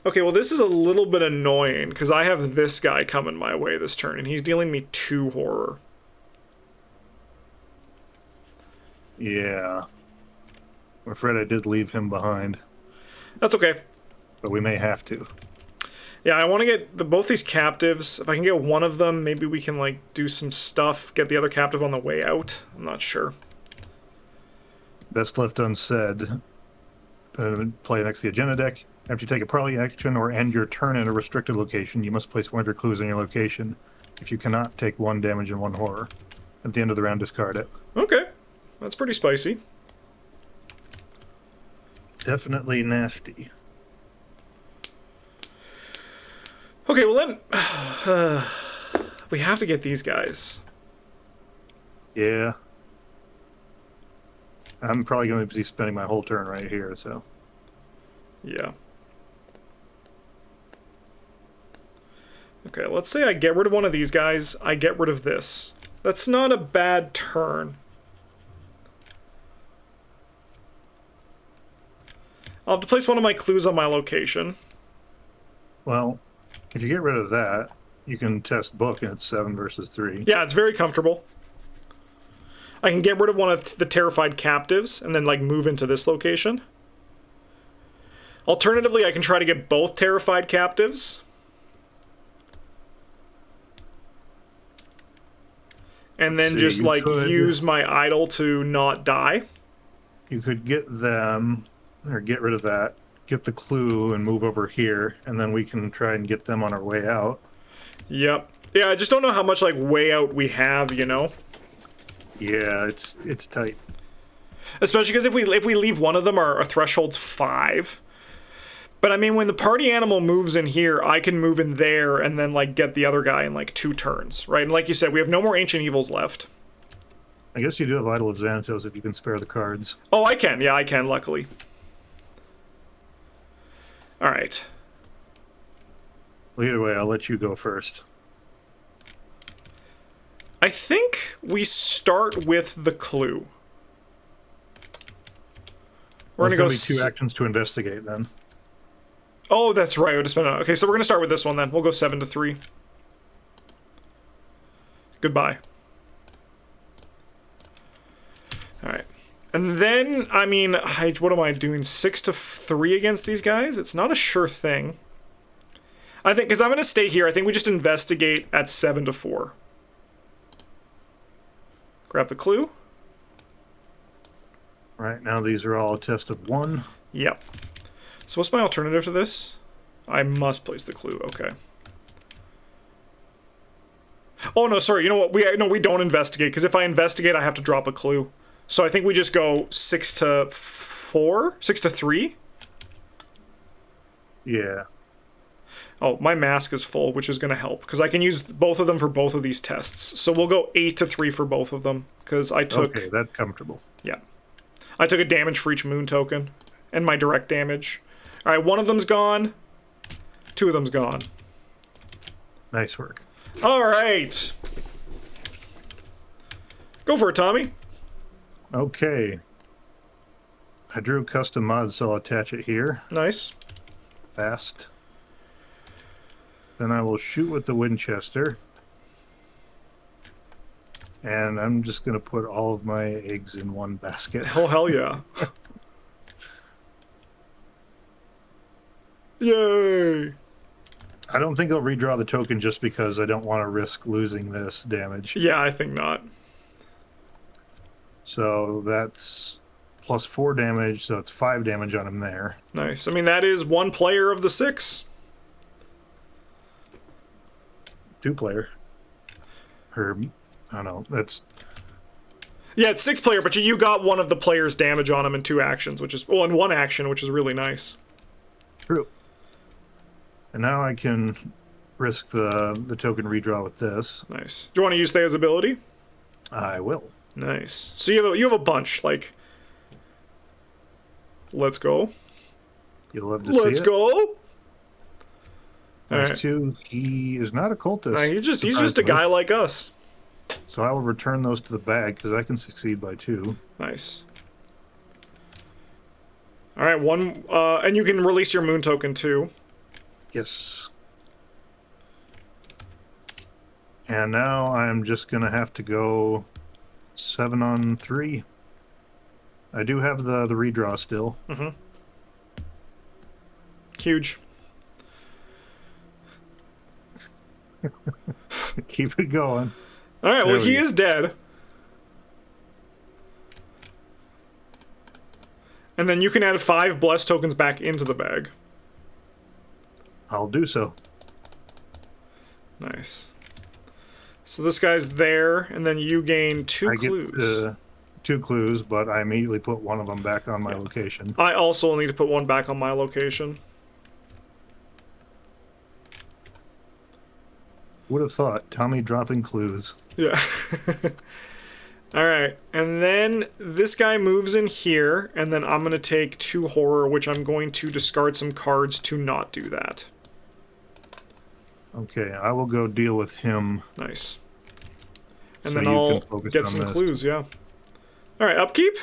Okay, well this is a little bit annoying, because I have this guy coming my way this turn, and he's dealing me 2 horror.
Yeah. I'm afraid I did leave him behind.
That's okay.
But we may have to.
Yeah, I want to get both these captives. If I can get one of them, maybe we can like do some stuff, get the other captive on the way out. I'm not sure.
Best left unsaid. Play next to the agenda deck. After you take a parley action or end your turn in a restricted location, you must place 1 of your clues on your location. If you cannot, take 1 damage and 1 horror. At the end of the round, discard it.
Okay. That's pretty spicy.
Definitely nasty.
Okay, well then... we have to get these guys.
Yeah. I'm probably going to be spending my whole turn right here, so...
Yeah. Okay, let's say I get rid of one of these guys, I get rid of this. That's not a bad turn. I'll have to place one of my clues on my location.
Well, if you get rid of that, you can test book and it's 7 versus 3.
Yeah, it's very comfortable. I can get rid of one of the terrified captives and then, like, move into this location. Alternatively, I can try to get both terrified captives. And then just, like, use my idol to not die.
You could get them, or get rid of that, get the clue and move over here, and then we can try and get them on our way out.
Yep. Yeah, I just don't know how much, like, way out we have, you know?
Yeah, it's tight.
Especially because if we leave one of them, our threshold's 5. But I mean, when the party animal moves in here, I can move in there and then, like, get the other guy in, like, 2 turns, right? And like you said, we have no more Ancient Evils left.
I guess you do have Idol of Xanatos if you can spare the cards.
Oh, I can. Yeah, I can, luckily. Alright.
Well, either way, I'll let you go first.
I think we start with the clue. We're gonna go
2 actions to investigate, then.
Oh, that's right. I would have spent it. Okay, so we're gonna start with this one then. We'll go 7 to 3. Goodbye. All right, and then I mean, what am I doing? 6 to 3 against these guys? It's not a sure thing. I think because I'm gonna stay here. I think we just investigate at 7 to 4. Grab the clue.
Right now, these are all a test of 1.
Yep. So what's my alternative to this? I must place the clue. Okay. Oh no, sorry. You know what? We don't investigate because if I investigate, I have to drop a clue. So I think we just go 6 to 4, 6 to 3.
Yeah.
Oh, my mask is full, which is going to help because I can use both of them for both of these tests. So we'll go 8 to 3 for both of them because I took.
Okay, that's comfortable.
Yeah, I took a damage for each moon token, and my direct damage. All right, one of them's gone. 2 of them's gone.
Nice work.
All right. Go for it, Tommy.
Okay. I drew a custom mod, so I'll attach it here.
Nice.
Fast. Then I will shoot with the Winchester. And I'm just going to put all of my eggs in one basket.
Oh, hell yeah. Yay!
I don't think I'll redraw the token just because I don't want to risk losing this damage.
Yeah, I think not.
So that's plus 4 damage, so it's 5 damage on him there.
Nice. I mean, that is 1 player of the 6.
2 player. Or, I don't know, that's...
Yeah, it's 6 player, but you got one of the players' damage on him in 2 actions, which is... Well, in 1 action, which is really nice.
True. And now I can risk the token redraw with this.
Nice. Do you want to use Thea's ability?
I will.
Nice. So you have a bunch, like... Let's go.
You'll love to see it.
Let's go!
Next 2, he is not a cultist.
Nah, he's just a guy like us.
So I will return those to the bag, because I can succeed by 2.
Nice. Alright, 1... and you can release your moon token, too.
Yes. And now I'm just going to have to go 7 on 3. I do have the redraw still.
Mm-hmm. Huge.
Keep it going.
Alright, well, he is dead. And then you can add 5 blessed tokens back into the bag.
I'll do so.
Nice. So this guy's there, and then you gain 2
I
clues.
get 2 clues, but I immediately put one of them back on my location.
I also need to put one back on my location.
Would have thought. Tommy dropping clues.
Yeah. Alright, and then this guy moves in here, and then I'm going to take 2 horror, which I'm going to discard some cards to not do that.
Okay, I will go deal with him.
Nice. And
So
then
you can
I'll
focus
get
on
some
this.
clues, yeah. Alright, upkeep.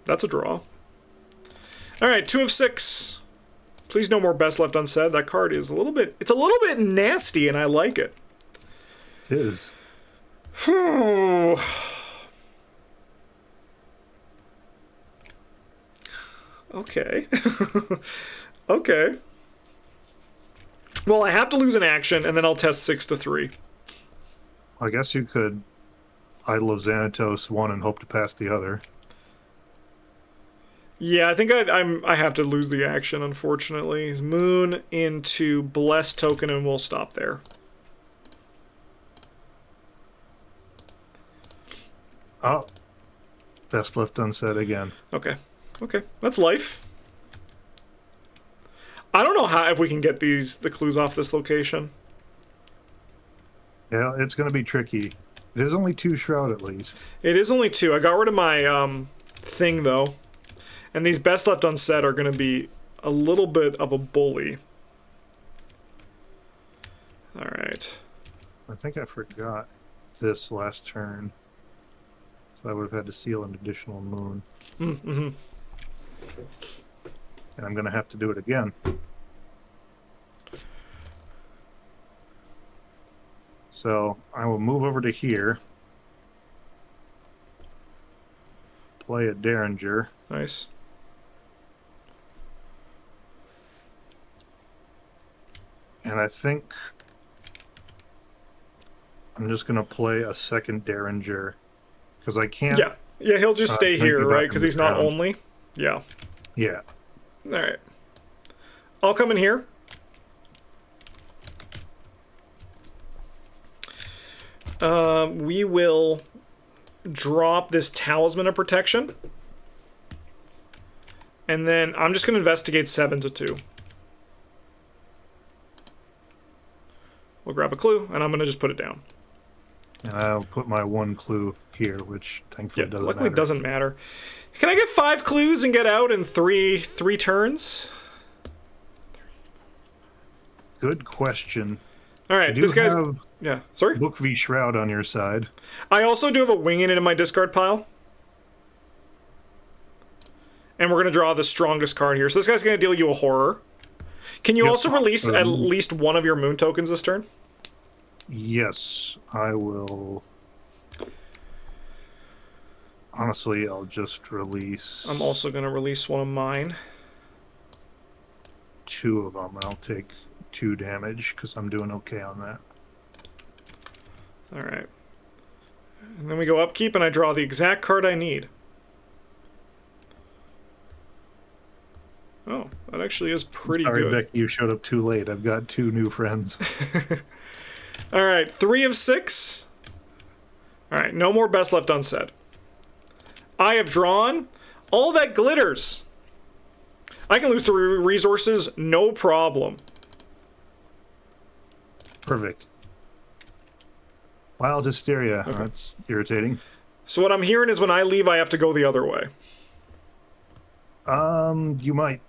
That's a draw. Alright, 2 of 6. Please no more best left unsaid. That card is it's a little bit nasty, and I like it.
It is.
Okay. Okay. Well, I have to lose an action, and then I'll test 6 to 3.
I guess you could Idol of Xanatos one and hope to pass the other.
Yeah, I think I have to lose the action, unfortunately. Moon into Bless token, and we'll stop there.
Oh, best left unsaid again.
Okay. Okay. That's life. I don't know if we can get the clues off this location.
Yeah, it's going to be tricky. It is only 2 shroud at least.
It is only 2. I got rid of my thing, though. And these best left unsaid are going to be a little bit of a bully. Alright.
I think I forgot this last turn. So I would have had to seal an additional moon.
Mm-hmm.
And I'm going to have to do it again. So I will move over to here. Play a Derringer.
Nice.
And I think I'm just going to play a second Derringer. Because I can't...
Yeah. Yeah, he'll just stay here, right? Because he's not
ground.
only. Yeah.
Yeah.
Alright. I'll come in here. We will drop this Talisman of Protection. And then I'm just going to investigate 7 to 2. We'll grab a clue, and I'm going to just put it down.
And I'll put my 1 clue here, which thankfully doesn't
luckily
matter.
doesn't matter. Can I get 5 clues and get out in three turns?
Good question.
All right, this guy's... Yeah, sorry?
Book V Shroud on your side.
I also do have a wing in my discard pile. And we're going to draw the strongest card here. So this guy's going to deal you a horror. Can you also release at least 1 of your moon tokens this turn?
Yes, I will. Honestly, I'll just release...
I'm also going to release 1 of mine.
2 of them, and I'll take 2 damage, because I'm doing okay on that.
Alright. And then we go upkeep, and I draw the exact card I need. Oh, that actually is pretty
Sorry,
good.
Becky, you showed up too late. I've got 2 new friends.
Alright, 3 of 6. Alright, no more best left unsaid. I have drawn all that glitters. I can lose 3 resources, no problem.
Perfect. Wild Hysteria.
Okay.
That's irritating.
So what I'm hearing is when I leave, I have to go the other way.
You might.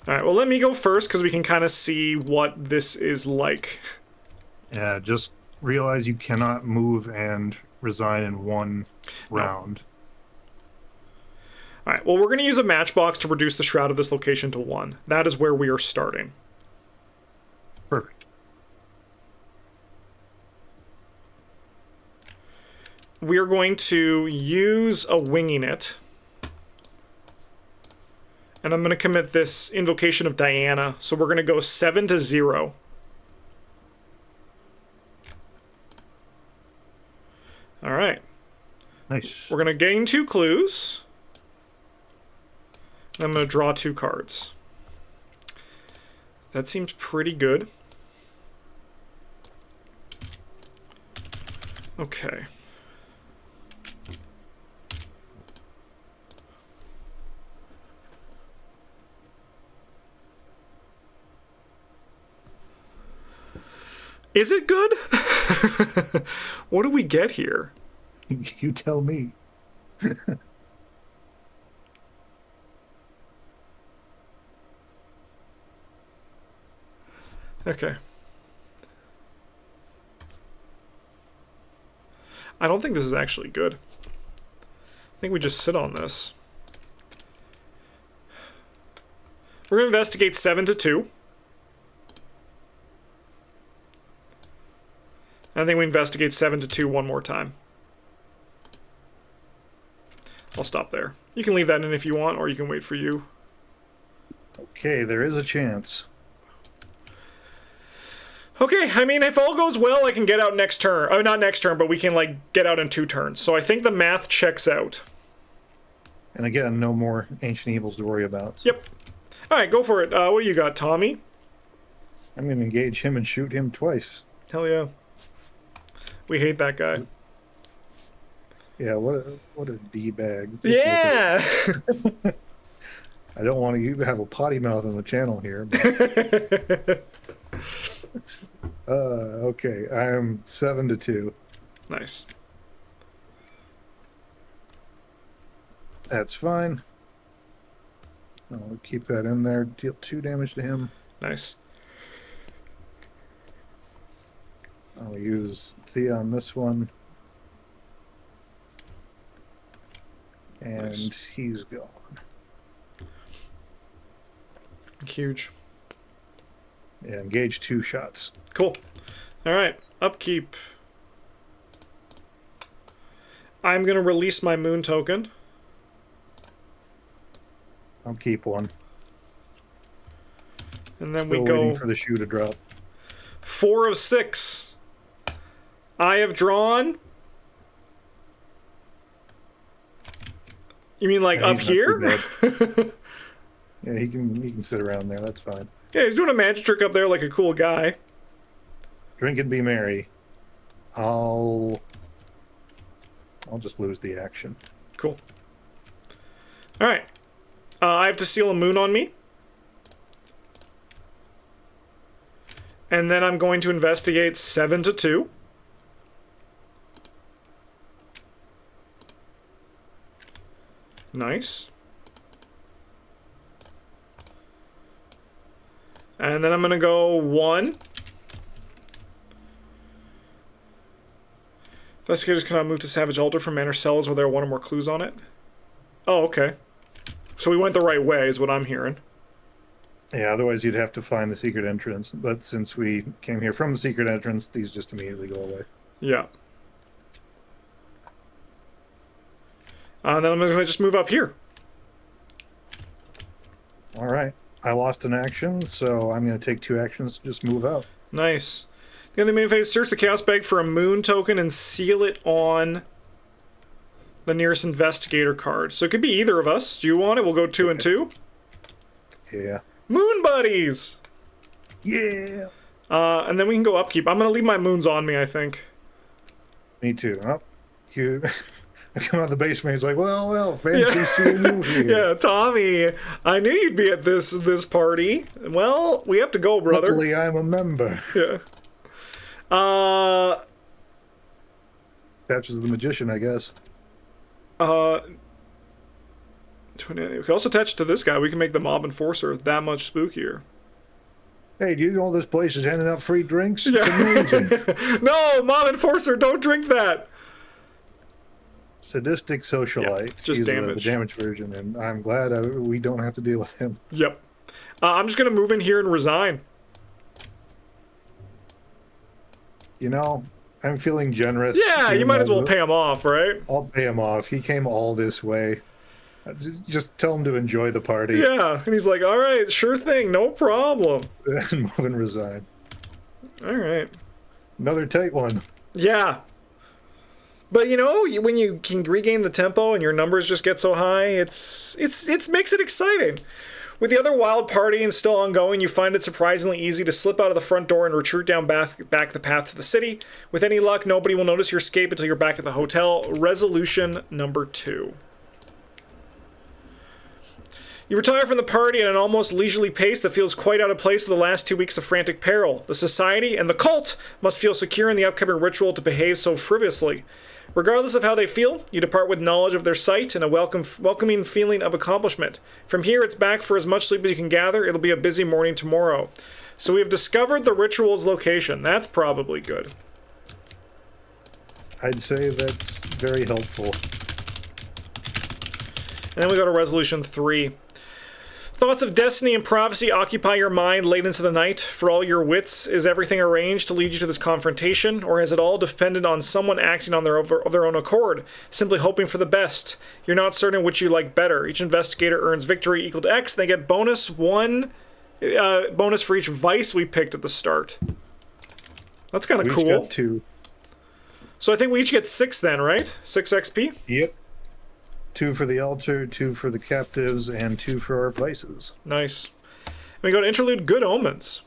Alright, well let me go first, because we can kind of see what this is like.
Yeah, just realize you cannot move and resign in 1 round.
Alright, well we're going to use a matchbox to reduce the shroud of this location to 1. That is where we are starting.
Perfect.
We are going to use a winging it. And I'm going to commit this Invocation of Diana. So we're going to go 7 to 0. Alright.
Nice.
We're going to gain 2 clues. And I'm going to draw 2 cards. That seems pretty good. Okay. Is it good? What do we get here?
You tell me.
Okay. I don't think this is actually good. I think we just sit on this. We're going to investigate 7 to 2. I think we investigate 7 to 2 one more time. I'll stop there. You can leave that in if you want, or you can wait for you.
Okay, there is a chance.
Okay, I mean, if all goes well, I can get out next turn. Oh, not next turn, but we can, like, get out in 2 turns. So I think the math checks out.
And again, no more ancient evils to worry about.
Yep. Alright, go for it. What do you got, Tommy?
I'm going to engage him and shoot him twice.
Hell yeah. We hate that guy.
Yeah, what a D-bag.
Yeah!
I don't want you to have a potty mouth on the channel here. But... okay, I am 7 to 2.
Nice.
That's fine. I'll keep that in there. Deal 2 damage to him.
Nice.
I'll use Thea on this one. And
Nice.
he's gone.
Huge.
Yeah, engage 2 shots.
Cool. Alright, upkeep. I'm going to release my moon token.
I'll keep 1.
And then
Still
we go
waiting for the shoe to drop.
4 of 6. I have drawn... You mean like
Yeah,
up
he's not
here?
too bad. Yeah, he can sit around there. That's fine.
Yeah, he's doing a magic trick up there like a cool guy.
Drink and be merry. I'll just lose the action.
Cool. Alright. I have to seal a moon on me. And then I'm going to investigate 7 to 2. Nice. And then I'm going to go 1. Investigators cannot move to Savage Altar from manor cells where there are 1 or more clues on it. Oh, okay. So we went the right way, is what I'm hearing.
Yeah, otherwise you'd have to find the secret entrance. But since we came here from the secret entrance, these just immediately go away.
Yeah. And then I'm going to just move up here.
All right. I lost an action, so I'm going to take 2 actions to just move out.
Nice. The other main phase, search the chaos bag for a moon token and seal it on the nearest investigator card. So it could be either of us. Do you want it? We'll go 2 and 2.
Yeah.
Moon buddies!
Yeah!
And then we can go upkeep. I'm going to leave my moons on me, I think.
Me too. Oh, you... I come out of the basement, he's like, well, fancy seeing you here.
Yeah, Tommy, I knew you'd be at this party. Well, we have to go, brother.
Luckily, I'm a member.
Yeah.
Attaches the magician, I guess.
We can also attach to this guy. We can make the mob enforcer that much spookier.
Hey, do you know this place is handing out free drinks?
Yeah.
It's amazing.
No, mob enforcer, don't drink that.
Sadistic socialite.
Yeah, just
He's
damage.
The damage version, and I'm glad we don't have to deal with him.
Yep. I'm just going to move in here and resign.
You know, I'm feeling generous.
Yeah, you might as well pay him off, right?
I'll pay him off. He came all this way. Just tell him to enjoy the party.
Yeah, and he's like, all right, sure thing, no problem.
And move and resign.
All right.
Another tight one.
Yeah. But you know, when you can regain the tempo and your numbers just get so high, it makes it exciting. With the other wild partying still ongoing, you find it surprisingly easy to slip out of the front door and retreat down back the path to the city. With any luck, nobody will notice your escape until you're back at the hotel. Resolution number 2. You retire from the party at an almost leisurely pace that feels quite out of place for the last 2 weeks of frantic peril. The society and the cult must feel secure in the upcoming ritual to behave so frivolously. Regardless of how they feel, you depart with knowledge of their sight and a welcoming feeling of accomplishment. From here, it's back for as much sleep as you can gather. It'll be a busy morning tomorrow. So we have discovered the ritual's location. That's probably good.
I'd say that's very helpful.
And then we go to resolution 3. Thoughts of destiny and prophecy occupy your mind late into the night. For all your wits, is everything arranged to lead you to this confrontation, or has it all depended on someone acting on their own accord, simply hoping for the best? You're not certain which you like better. Each investigator earns victory equal to X. They get bonus for each vice we picked at the start. That's kind of cool.
We each got 2.
So I think we each get 6 then, right? 6 XP?
Yep. 2 for the altar, 2 for the captives, and 2 for our vices.
Nice. We go to interlude Good Omens.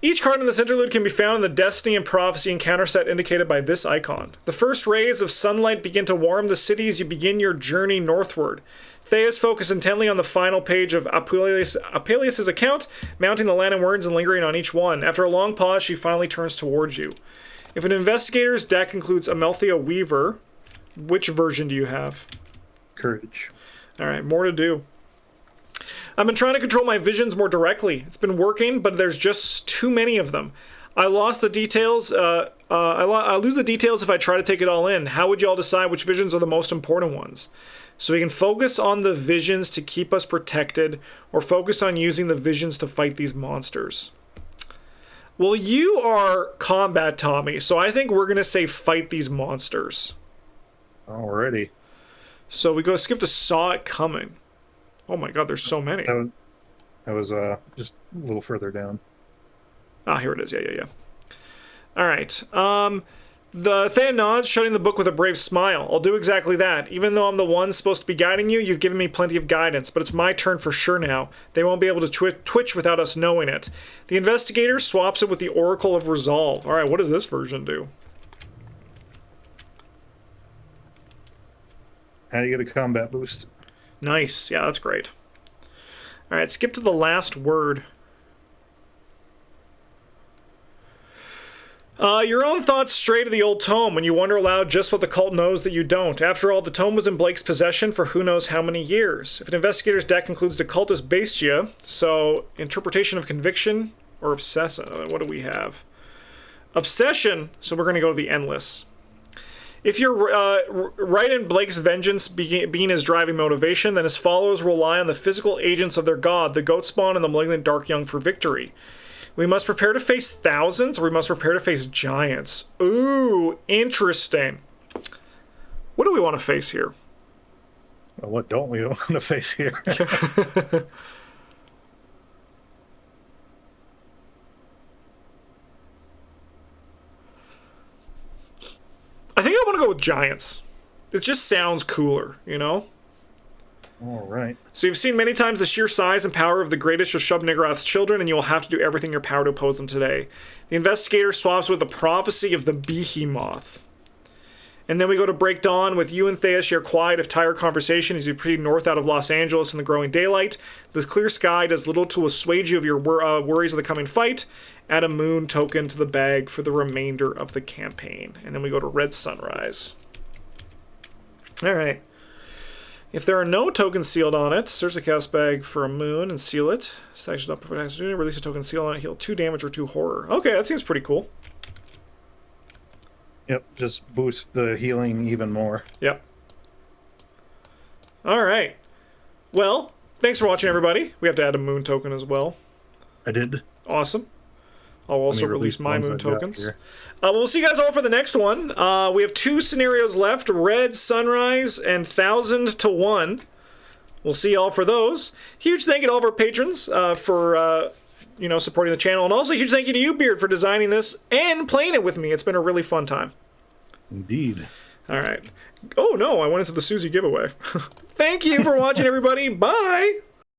Each card in this interlude can be found in the destiny and prophecy encounter set indicated by this icon. The first rays of sunlight begin to warm the city as you begin your journey northward. Thea's focus intently on the final page of Apelius' account, mounting the Latin words and lingering on each one. After a long pause, she finally turns towards you. If an investigator's deck includes Amelthea Weaver, which version do you have?
Courage.
All right, more to do. I've been trying to control my visions more directly. It's been working, but there's just too many of them. I lost the details. I lose the details if I try to take it all in. How would you all decide which visions are the most important ones? So we can focus on the visions to keep us protected, or focus on using the visions to fight these monsters. Well, you are combat Tommy, so I think we're going to say fight these monsters.
Alrighty.
So we go skip to Saw It Coming. Oh my god, there's so many.
That was just a little further down.
Ah, here it is. Yeah. All right. The Thea nods, shutting the book with a brave smile. I'll do exactly that. Even though I'm the one supposed to be guiding you, you've given me plenty of guidance, but it's my turn for sure now. They won't be able to twitch without us knowing it. The investigator swaps it with the Oracle of Resolve. All right, what does this version do?
How do you get a combat boost?
Nice. Yeah, that's great. All right, skip to the last word. Your own thoughts stray to the old tome when you wonder aloud just what the cult knows that you don't. After all, the tome was in Blake's possession for who knows how many years. If an investigator's deck includes the cultist Bestia, so interpretation of conviction or obsession. What do we have? Obsession, so we're going to go to the endless. If you're right in Blake's vengeance being his driving motivation, then his followers rely on the physical agents of their god, the goat spawn and the malignant dark young, for victory. We must prepare to face thousands, or we must prepare to face giants. Ooh, interesting. What do we want to face here?
Well, what don't we want to face here?
I think I want to go with giants. It just sounds cooler, you know?
All right.
So you've seen many times the sheer size and power of the greatest of Shub-Niggurath's children, and you will have to do everything in your power to oppose them today. The investigator swaps with the prophecy of the Behemoth. And then we go to Break Dawn with you and Thea share quiet if tired conversation as you proceed north out of Los Angeles in the growing daylight. The clear sky does little to assuage you of your worries of the coming fight. Add a moon token to the bag for the remainder of the campaign. And then we go to Red Sunrise. All right. If there are no tokens sealed on it, search the cast bag for a moon and seal it. Stash it up for next unit. Release a token sealed on it. Heal 2 damage or 2 horror. Okay, that seems pretty cool.
Yep, just boost the healing even more.
Yep. All right. Well, thanks for watching, everybody. We have to add a moon token as well.
I did.
Awesome. I'll also release my moon tokens. We'll see you guys all for the next one. We have 2 scenarios left, Red Sunrise and 1,000 to 1. We'll see you all for those. Huge thank you to all of our patrons for supporting the channel, and also a huge thank you to you, Beard, for designing this and playing it with me. It's been a really fun time.
Indeed.
All right. Oh no, I went into the Susie giveaway. Thank you for watching, everybody. Bye.